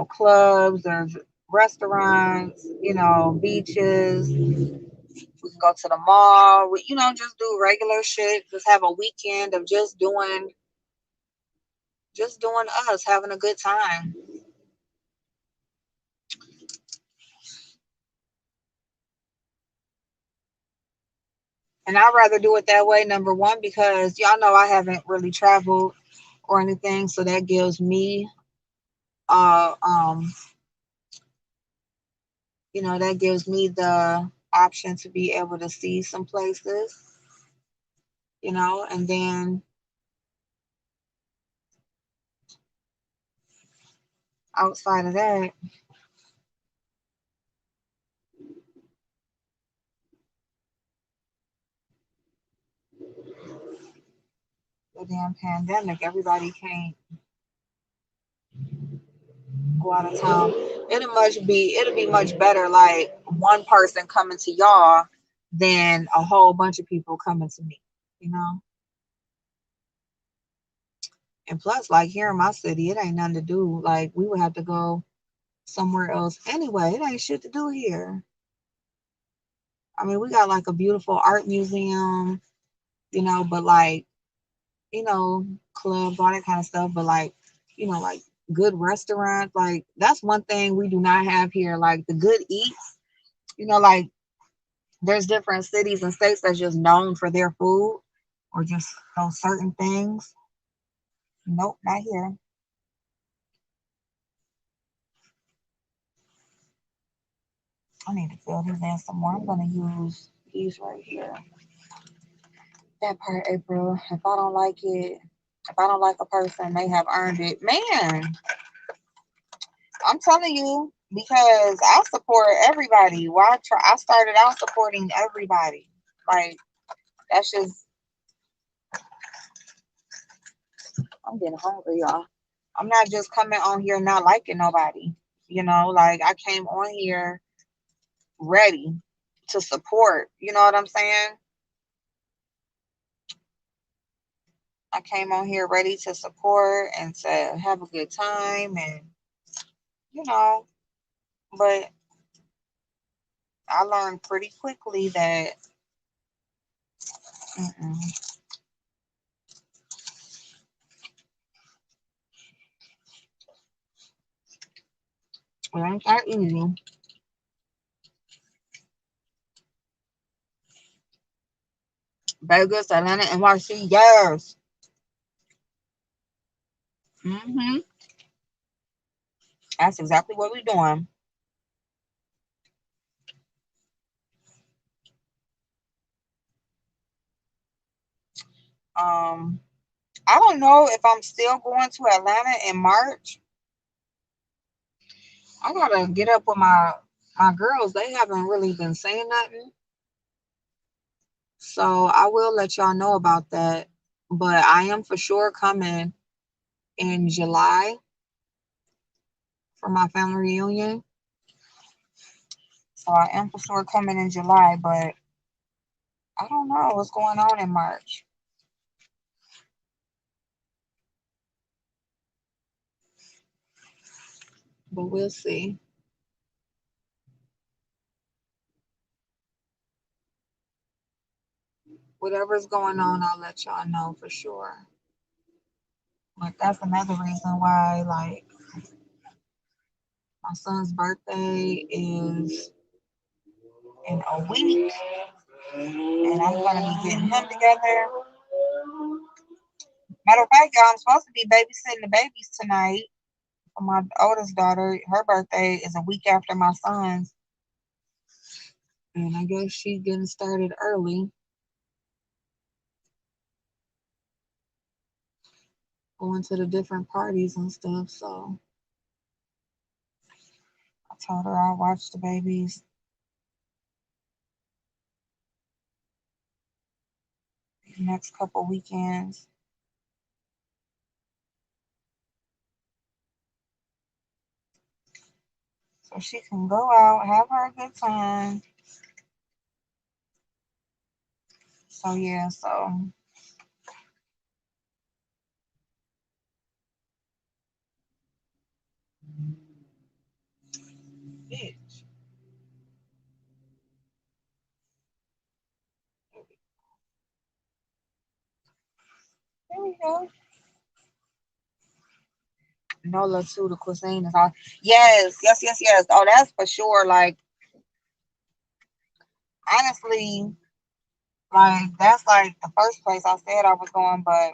clubs, there's restaurants, beaches. We can go to the mall. Just do regular shit. Just have a weekend of just doing us, having a good time. And I'd rather do it that way. Number one, because y'all know I haven't really traveled or anything, so that gives me uh um the option to be able to see some places, and then outside of that, the damn pandemic, everybody can't go out of town. It'll be much better like one person coming to y'all than a whole bunch of people coming to me, you know? And plus, like here in my city, it ain't nothing to do. Like we would have to go somewhere else anyway. It ain't shit to do here. I mean, we got like a beautiful art museum, but like, clubs, all that kind of stuff. But like, like good restaurants, like that's one thing we do not have here. Like the good eats, like there's different cities and states that's just known for their food or just those certain things. Nope, not here. I need to fill these in some more. I'm gonna use these right here. That part, April. If I don't like it, if I don't like a person, they have earned it. Man, I'm telling you, because I support everybody. I started out supporting everybody. Like that's just I'm getting hungry, y'all. I'm not just coming on here not liking nobody. Like I came on here ready to support. You know what I'm saying? I came on here ready to support and to have a good time and you know, but I learned pretty quickly that mm-mm, it ain't that easy. Vegas, Atlanta, NYC, yes. hmm That's exactly what we're doing. Um, I don't know if I'm still going to Atlanta in March. I gotta get up with my girls. They haven't really been saying nothing, so I will let y'all know about that. But I am for sure coming in July for my family reunion. So I am for sure coming in July, but I don't know what's going on in March. But we'll see. Whatever's going on, I'll let y'all know for sure. But that's another reason why, like, my son's birthday is in a week, and I'm gonna be getting him together. Matter of fact, y'all, I'm supposed to be babysitting the babies tonight for my oldest daughter. Her birthday is a week after my son's, and I guess she's getting started early, going to the different parties and stuff. So I told her I'll watch the babies these next couple weekends. so she can go out, have her a good time. So yeah, so bitch. There we go. Nola too, the cuisine is all. Yes, yes, yes, yes. Oh, that's for sure. Like honestly, like that's like the first place I said I was going, but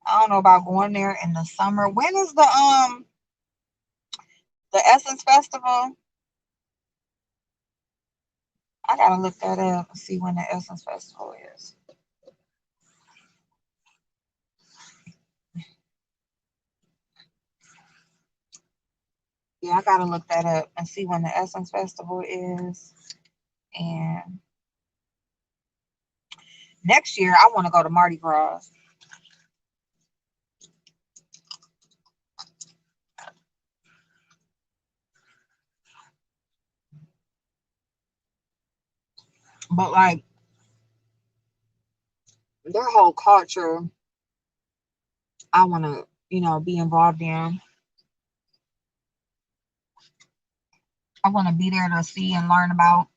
I don't know about going there in the summer. When is the Essence Festival? I gotta look that up and see when the Essence Festival is. Yeah, I gotta look that up and see when the Essence Festival is. And next year I want to go to Mardi Gras. But like their whole culture, I want to, be involved in. I want to be there to see and learn about.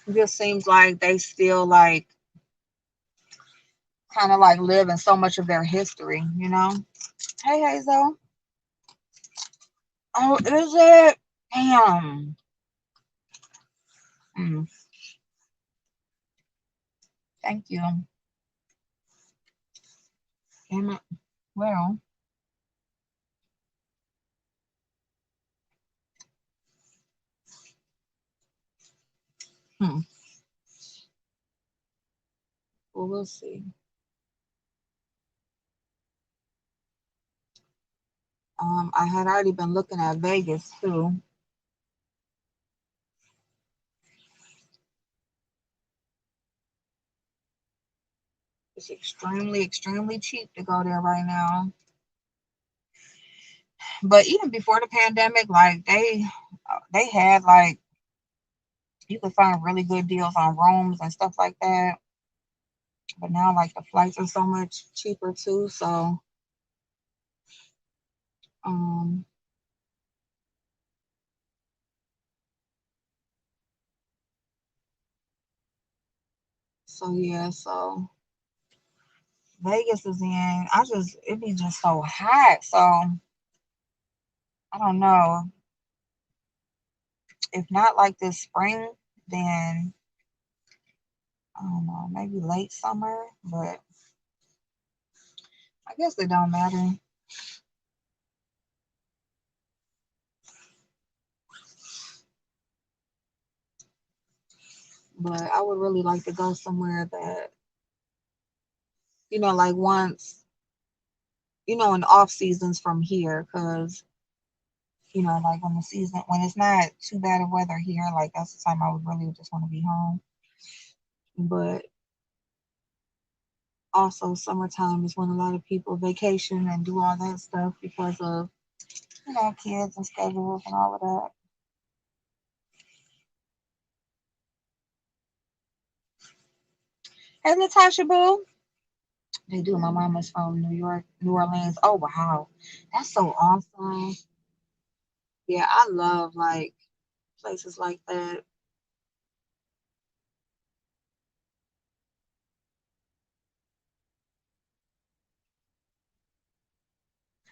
It just seems like they still like kind of like live in so much of their history. Hey Hazel. Oh, is it? Damn. Mm, thank you. Damn it. Well, hmm. Well, we'll see. I had already been looking at Vegas too. It's extremely, extremely cheap to go there right now. But even before the pandemic, like they had like you could find really good deals on rooms and stuff like that. But now like the flights are so much cheaper too. Um, so yeah, so Vegas is in. It be just so hot. So I don't know. If not like this spring, then I don't know, maybe late summer. But I guess it don't matter. But I would really like to go somewhere that, like once, in off seasons from here, because, like when it's not too bad of weather here, like that's the time I would really just want to be home. But also summertime is when a lot of people vacation and do all that stuff because of, kids and schedules and all of that. Hey, Natasha Boo. They do. My mom is from New York, New Orleans. Oh wow, that's so awesome. Yeah, I love like places like that.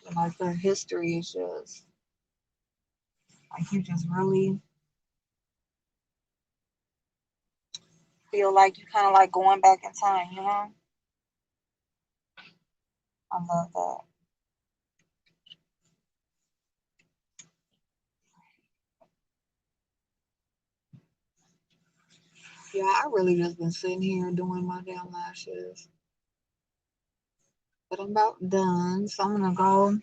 And, like their history is just like you just really feel like you kind of like going back in time. I love that. Yeah, I really just been sitting here doing my damn lashes, but I'm about done, so I'm gonna go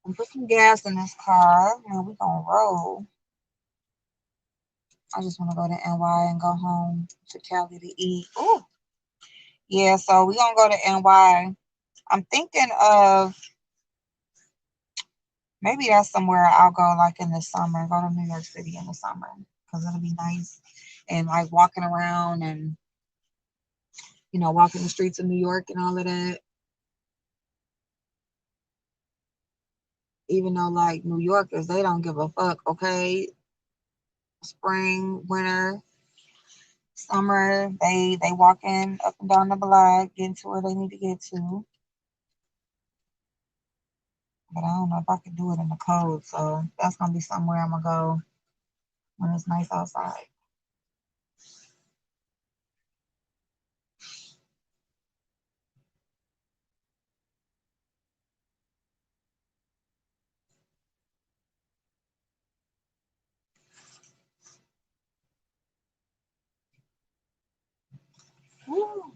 and put some gas in this car, and we gonna roll. I just want to go to NY and go home to Cali to eat. Oh, yeah. So we gonna go to NY. I'm thinking of maybe that's somewhere I'll go like in the summer. Go to New York City in the summer because it'll be nice and like walking around and walking the streets of New York and all of that. Even though like New Yorkers, they don't give a fuck. Okay, spring, winter, summer, they walking up and down the block, getting to where they need to get to. But I don't know if I could do it in the cold, so that's gonna be somewhere I'm gonna go when it's nice outside. Woo.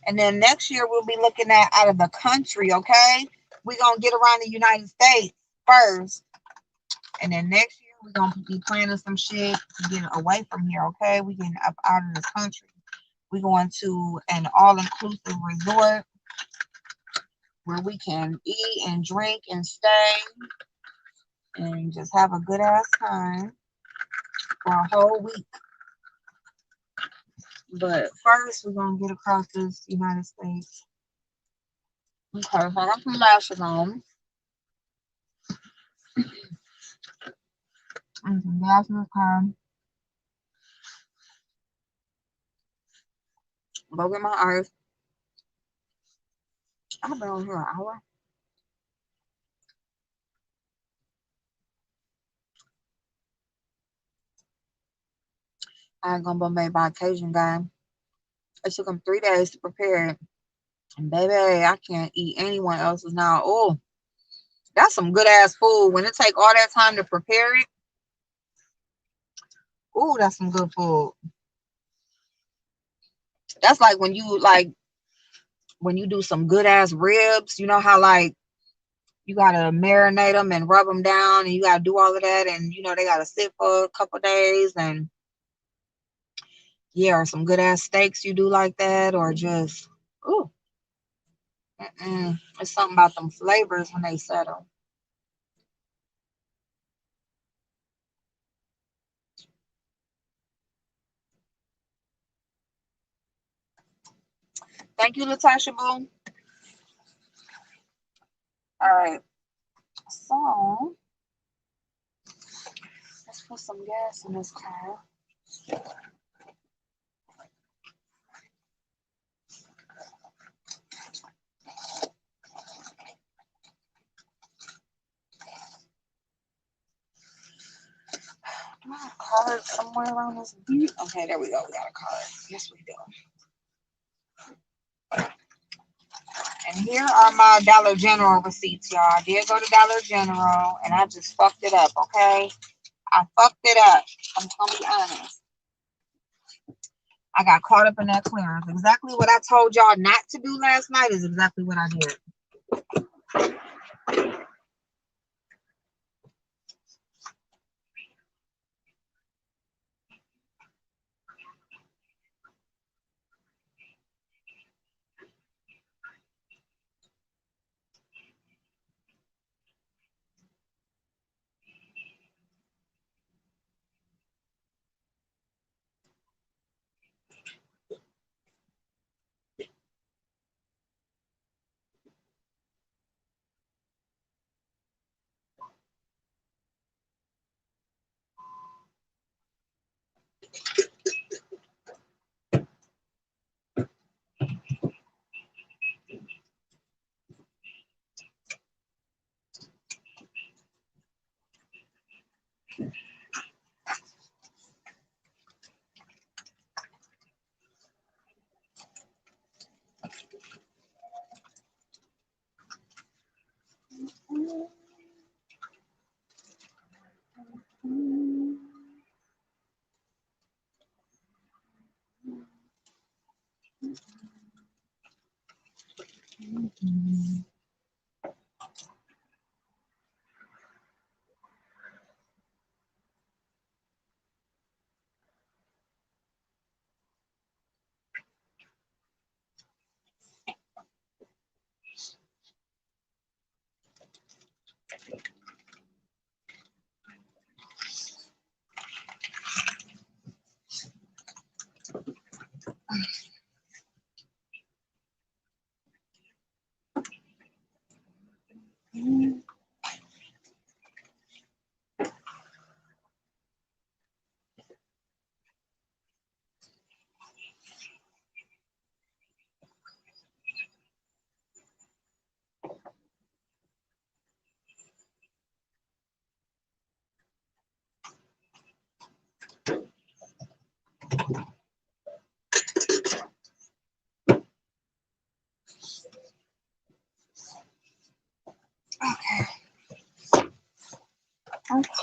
And then next year we'll be looking at out of the country, okay? We're gonna get around the United States first. And then next year we're gonna be planning some shit to get away from here, okay? We getting up out of this country. We're going to an all-inclusive resort where we can eat and drink and stay and just have a good ass time for a whole week. But first, we're gonna get across this United States. Okay, so I got some lashes on and some gas in the car. Go get my ice. I've been on here an hour. I ain't gonna be made by occasion, guy. It took him 3 days to prepare it. And baby, I can't eat anyone else's now. Oh, that's some good ass food. When it take all that time to prepare it, oh, that's some good food. That's like when you do some good ass ribs. You know how like you gotta marinate them and rub them down, and you gotta do all of that, and they gotta sit for a couple days, and yeah, or some good ass steaks you do like that, or just ooh, it's something about them flavors when they settle. Thank you, Latasha Boo. All right, so let's put some gas in this car. Do I have a card somewhere around this beat? Okay, there we go. We got a card. Yes, we do. And here are my Dollar General receipts, y'all. I did go to Dollar General and I just fucked it up, okay? I fucked it up. I'm gonna be honest. I got caught up in that clearance. Exactly what I told y'all not to do last night is exactly what I did.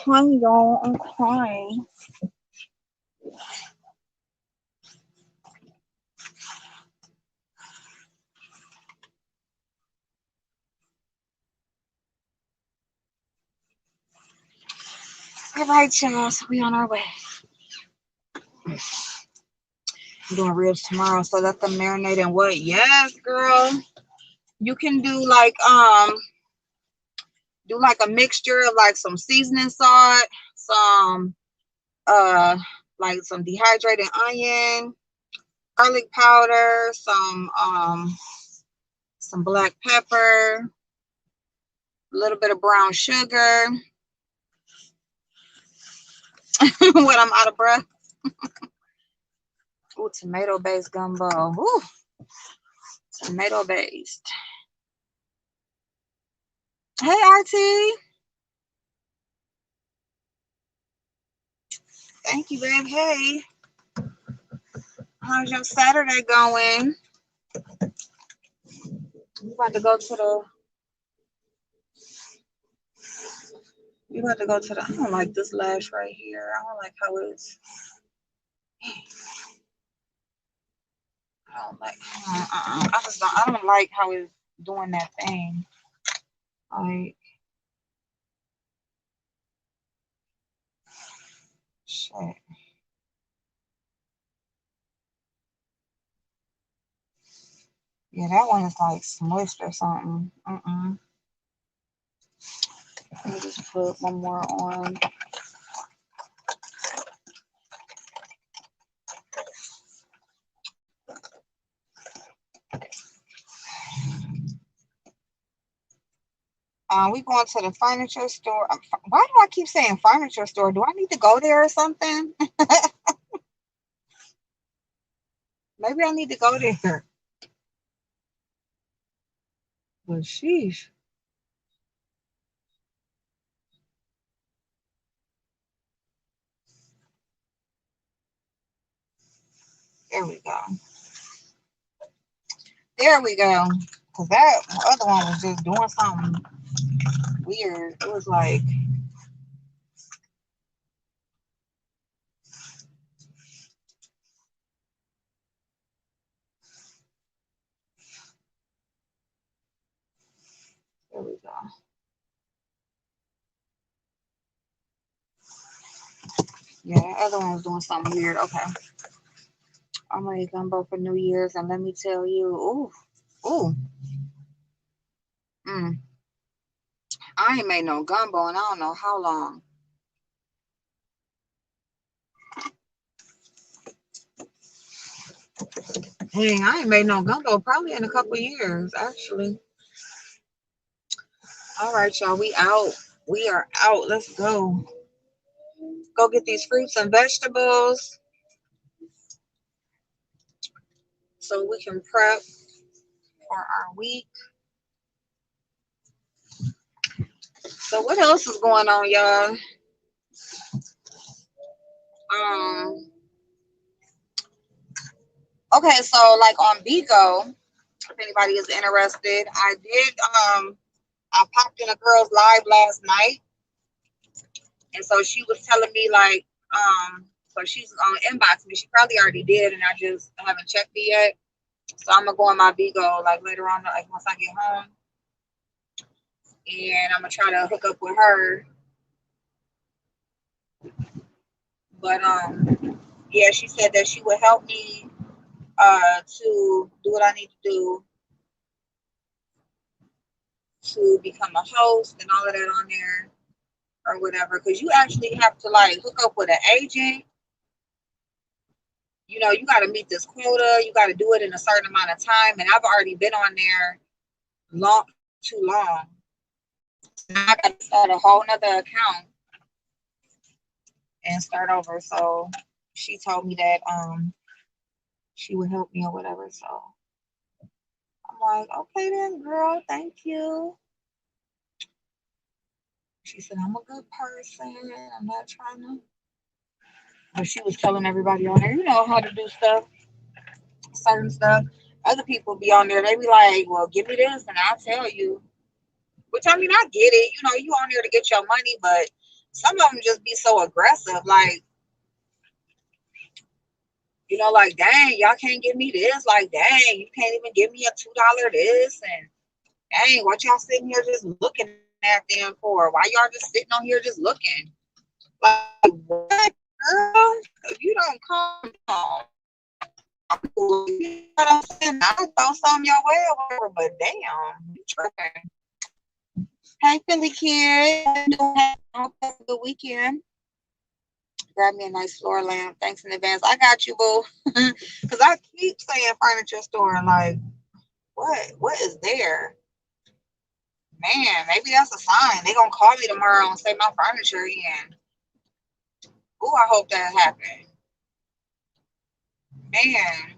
crying, y'all. I'm crying. All right, y'all. So we on our way. I'm doing ribs tomorrow, so let them marinate in what? Yes, girl. You can do like a mixture of like some seasoning salt, some like some dehydrated onion, garlic powder, some black pepper, a little bit of brown sugar. When I'm out of breath. Ooh, tomato based gumbo. Ooh, tomato based. Hey, RT. Thank you, babe. Hey, how's your Saturday going? You about to go to the. You about to go to the. I don't like this lash right here. I don't like how it's. I don't like. I just don't. I don't like how it's doing that thing. Like shit. Yeah, that one is like smushed or something. Let me just put one more on. We going to the furniture store. Why do I keep saying furniture store? Do I need to go there or something? Maybe I need to go there. But sheesh. There we go. There we go. Because that other one was just doing something weird. It was like, there we go. Yeah, the other one was doing something weird. Okay. I'm gonna eat gumbo for New Year's, and let me tell you, ooh, mm, I ain't made no gumbo and I don't know how long. Hey, I ain't made no gumbo probably in a couple years, actually. All right, y'all, we out. We are out. Let's go. Go get these fruits and vegetables so we can prep for our week. So what else is going on, y'all? Um, okay, so like on Bigo, if anybody is interested, I popped in a girl's live last night, and so she was telling me like, so she's on inbox me. She probably already did, and I just haven't checked it yet. So I'm gonna go on my Bigo like later on, like once I get home, and I'm gonna try to hook up with her. But yeah, she said that she would help me to do what I need to do to become a host and all of that on there or whatever. Because you actually have to like hook up with an agent. You know, you got to meet this quota. You got to do it in a certain amount of time. And I've already been on there too long. Now I got to start a whole nother account and start over. So she told me that she would help me or whatever. So I'm like, okay then, girl, thank you. She said, I'm a good person. I'm not trying to. But she was telling everybody on there, you know how to do stuff, certain stuff. Other people be on there, they be like, well, give me this and I'll tell you. Which I mean, I get it. You know, you on there to get your money, but some of them just be so aggressive, like, like, dang, y'all can't give me this. Like, dang, you can't even give me a $2 this. And dang, what y'all sitting here just looking at them for? Why y'all just sitting on here just looking? Like, what, girl? If you don't calm down, I'm cool. You know what I'm saying? I'll throw some your way or whatever, but damn, you tripping. Hey, Philly kid. How you doing? I hope you have a good weekend. Grab me a nice floor lamp. Thanks in advance. I got you, boo. Because I keep saying furniture store. Like, what? What is there? Man, maybe that's a sign. They gonna call me tomorrow and say my furniture in. Ooh, I hope that happens. Man,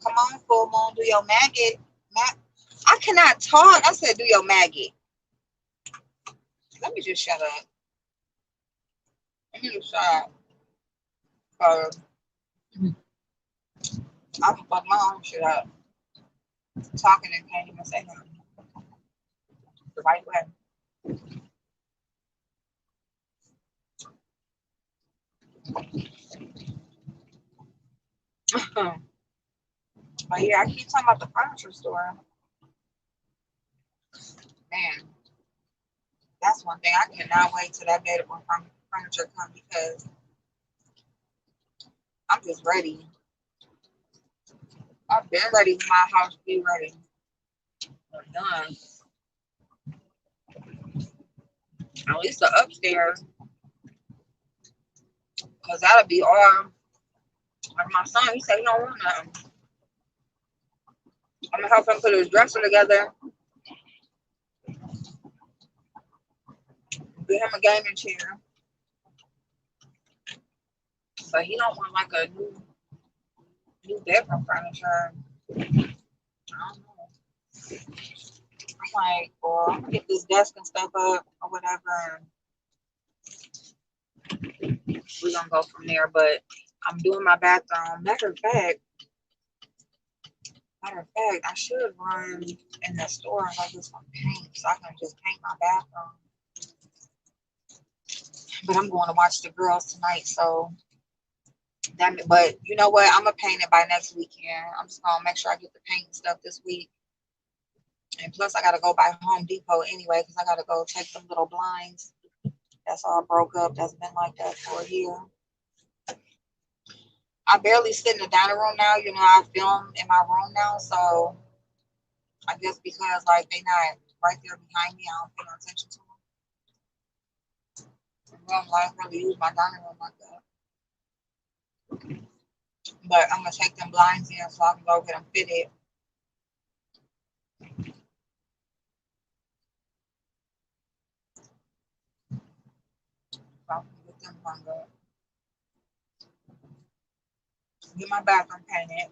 come on, full moon, do your maggot. I cannot talk. I said, do your maggot. Let me just shut up. Let me just shut up. Cause I can fuck my own shit up. Talking and can't even say nothing the right way. But yeah, I keep talking about the furniture store. Man, that's one thing. I cannot wait till that day to when furniture come because I'm just ready. I've been ready for my house to be ready. I'm done. At least the upstairs, because that'll be all. Like my son, he said he don't want nothing. I'm gonna help him put his dresser together, get him a gaming chair. But he don't want like a new bedroom furniture. I don't know. I'm like, well, I'm gonna get this desk and stuff up or whatever. And we're gonna go from there. But I'm doing my bathroom. Matter of fact, I should run in the store and go get some paint so I can just paint my bathroom. But I'm going to watch the girls tonight, so but you know what? I'm gonna paint it by next weekend. I'm just gonna make sure I get the paint and stuff this week. And plus, I gotta go by Home Depot anyway because I gotta go take them little blinds. That's all broke up. That's been like that for a year. I barely sit in the dining room now. I film in my room now, so I guess because like they not right there behind me, I don't pay no attention to them. I don't like really use my dining room like that. But I'm gonna take them blinds in so I can go get them fitted. So I can get them hung up. Get my bathroom painted.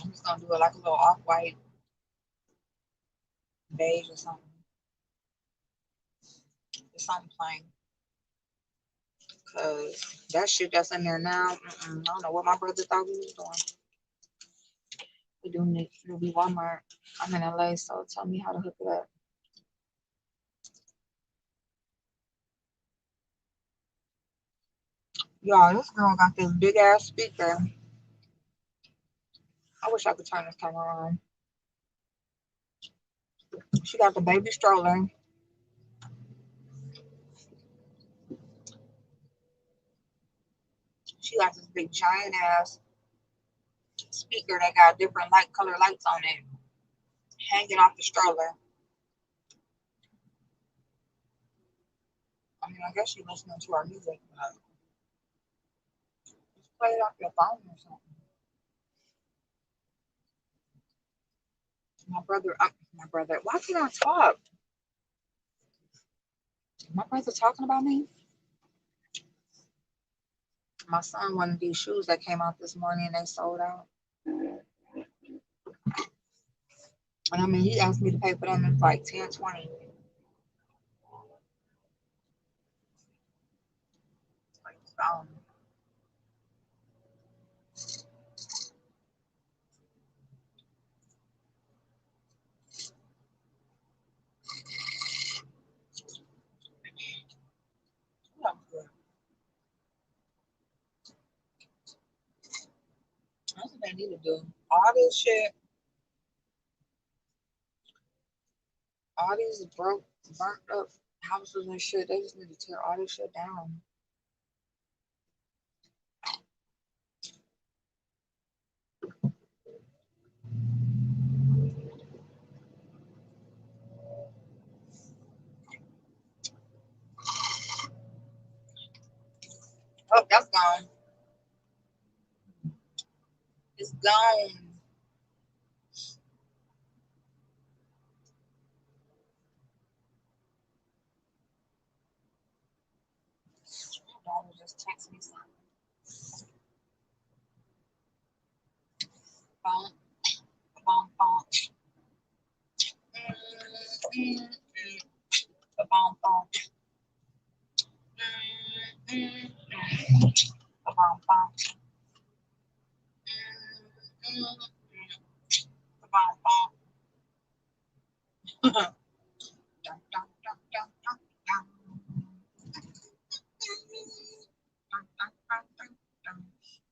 I'm just gonna do it like a little off-white beige or something. Just something plain. Cause that shit that's in there now, I don't know what my brother thought we was doing. We doing it. It'll be Walmart. I'm in LA, so tell me how to hook it up. Y'all, this girl got this big ass speaker. I wish I could turn this camera on. She got the baby stroller. She got this big giant ass speaker that got different light color lights on it, hanging off the stroller. I mean, I guess she's listening to our music, but just play it off your phone or something. My brother, why can't I talk? My brother talking about me? My son wanted these shoes that came out this morning and they sold out. And I mean, he asked me to pay for them. It's like 10, 20. Like, they need to do all this shit, all these broke, burnt up houses and shit. They just need to tear all this shit down. Oh, that's gone. It's gone. My daughter just texted me something. Phone, phone, phone. Mm, mm, mm. Phone, phone. Mm, mm, mm. Phone, phone. Mm, mm, mm. Phone, phone. Dun, dun, dun, dun, dun, dun. Dun, dun, dun, dun, dun.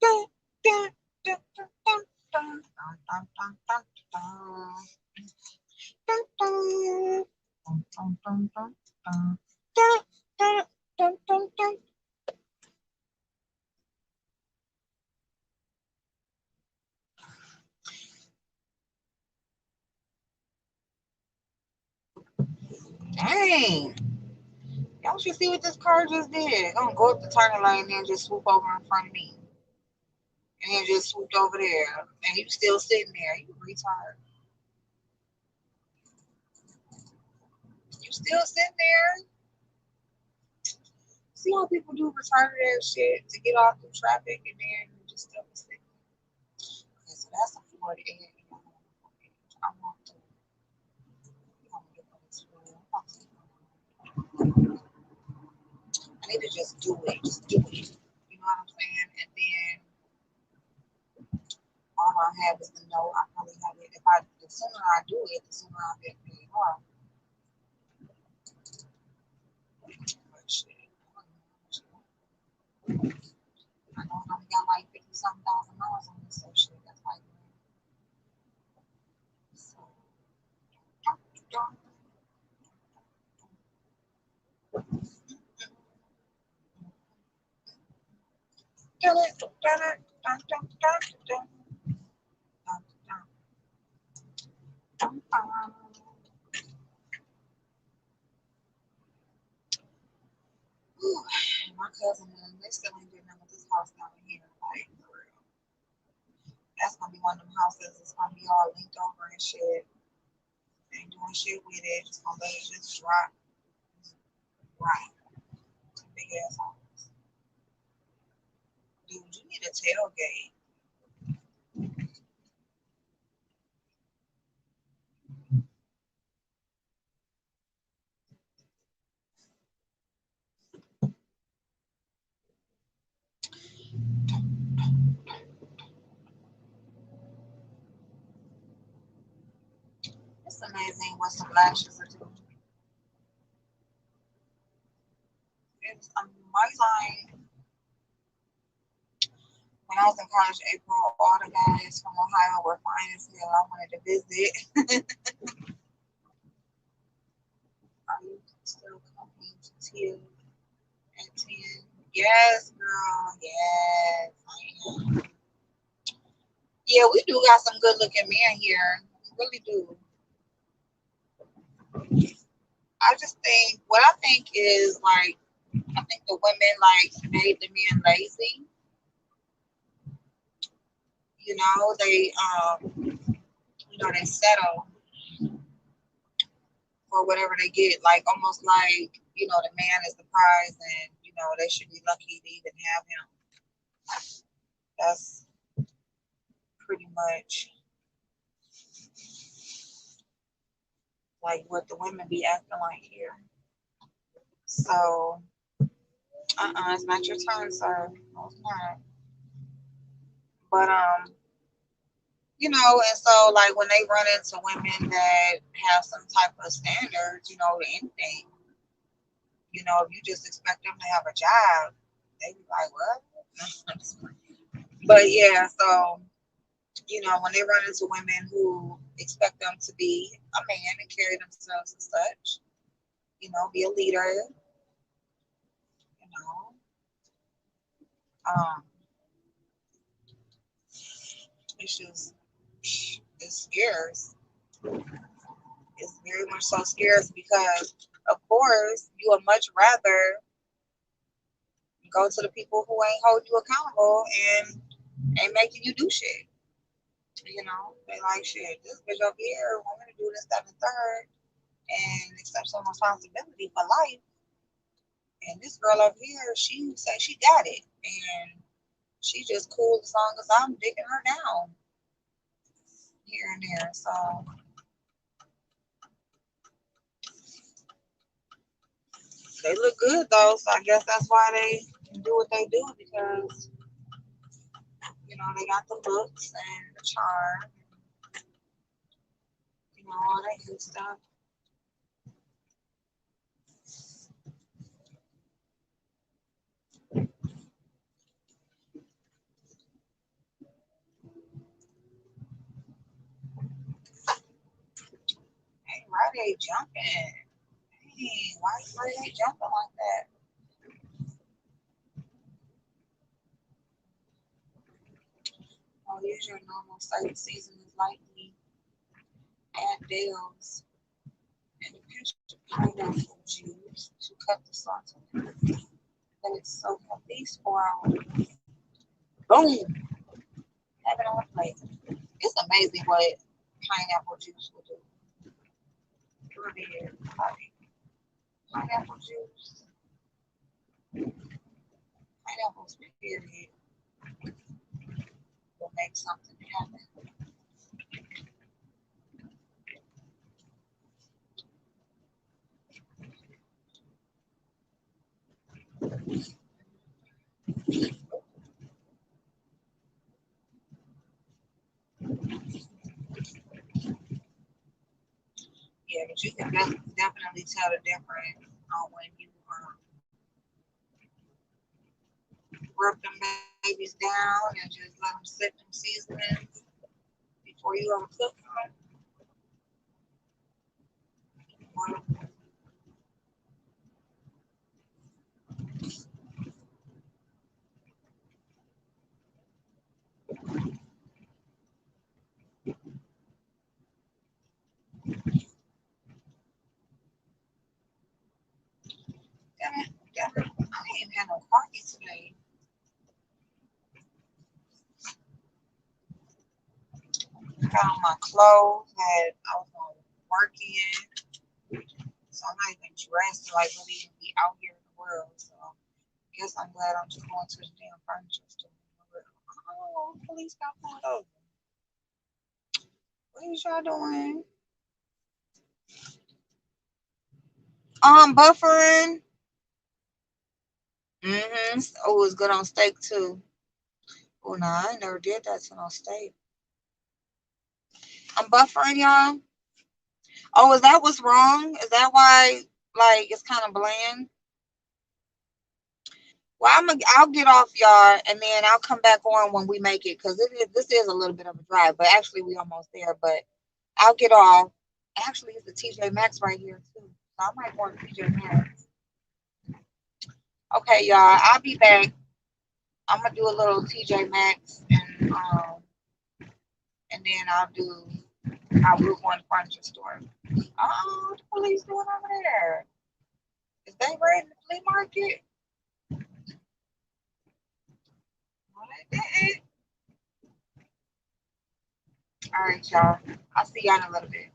Dun, dun, dun, dun, dun, dun. Dun, dun, dun, dun, dun. Dun, dun. Dun, dun, dun, dun, dun. Dun, dun, dun, dun, dun. Dang. Y'all should see what this car just did. Gonna go up the turning lane and then just swoop over in front of me. And then just swooped over there. And you still sitting there. You retarded. You still sitting there. See how people do retarded ass shit to get off the traffic and then you just still be sitting there. Okay, so that's a 48. I want to, get on this road. I need to just do it. Just do it. You know what I'm saying? And then all I have is the know I probably have it. The sooner I do it, the sooner I get paid off. But shit, I know I only got like 50 something thousand miles on this, so shit, that's like, so, my cousin and they still ain't doing nothing with this house down here. Like, for real. That's gonna be one of them houses. It's gonna be all linked over and shit. Ain't doing shit with it. Just gonna let it just drop. Right. Big ass house. Dude, you need a tailgate. It's amazing what some lashes will do. It's amazing. When I was in college, April, all the guys from Ohio were fine as hell. I wanted to visit. Are you still coming to Teal at 10? Yes, girl. Yes, I am. Yeah, we do got some good looking men here. We really do. I just think what I think is like I think the women like made the men lazy. They settle for whatever they get, like almost like, the man is the prize and they should be lucky to even have him. That's pretty much like what the women be acting like here. So it's not your turn, sir. No, it's not. But and so like when they run into women that have some type of standards, anything, if you just expect them to have a job, they be like, what? But yeah, so You know, when they run into women who expect them to be a man and carry themselves as such, you know, be a leader, you know, um, it's just, it's scarce. It's very much so scarce because, of course, you would much rather go to the people who ain't hold you accountable and ain't making you do shit. You know, they like shit. This bitch over here want me to do this, that, and the third, and accept some responsibility for life. And this girl over here, she say she got it, and she just cool as long as I'm digging her down here and there. So they look good though. So I guess that's why they do what they do because you know they got the looks and the charm, you know all that good stuff. Hey, why they jumping? Hey, why they jumping like that? Oh, use your normal site seasoning lightly. Add Dale's and a pinch of pineapple juice to cut the sauce. Let it soak at least 4 hours. Boom! Have it on a plate. It's amazing what pineapple juice will do. It really is. Like, pineapple juice, pineapples, period, will make something happen. Yeah, but you can definitely tell the difference on when you rub them babies down and just let them sit them seasonings before you cook them. Damn it, I ain't even had no coffee today. Got on my clothes that I was going to work in. So I'm not even dressed to like really even be out here in the world. So I guess I'm glad I'm just going to the damn furniture store. Oh, police got pulled over. What is y'all doing? Buffering. Mm-hmm. Oh, it's good on steak too. Oh no, I never did that to no steak. I'm buffering y'all. Oh, is that what's wrong? Is that why like it's kind of bland? Well, I'll get off y'all and then I'll come back on when we make it because this is a little bit of a drive, but actually we almost there. But I'll get off. Actually, it's the TJ Maxx right here too, so I might want TJ Maxx. Okay, y'all, I'll be back. I'm gonna do a little TJ Maxx and then I will go in the furniture store. Oh, what the police doing over there? Is they raiding the flea market? No, they didn't. All right, y'all. I'll see y'all in a little bit.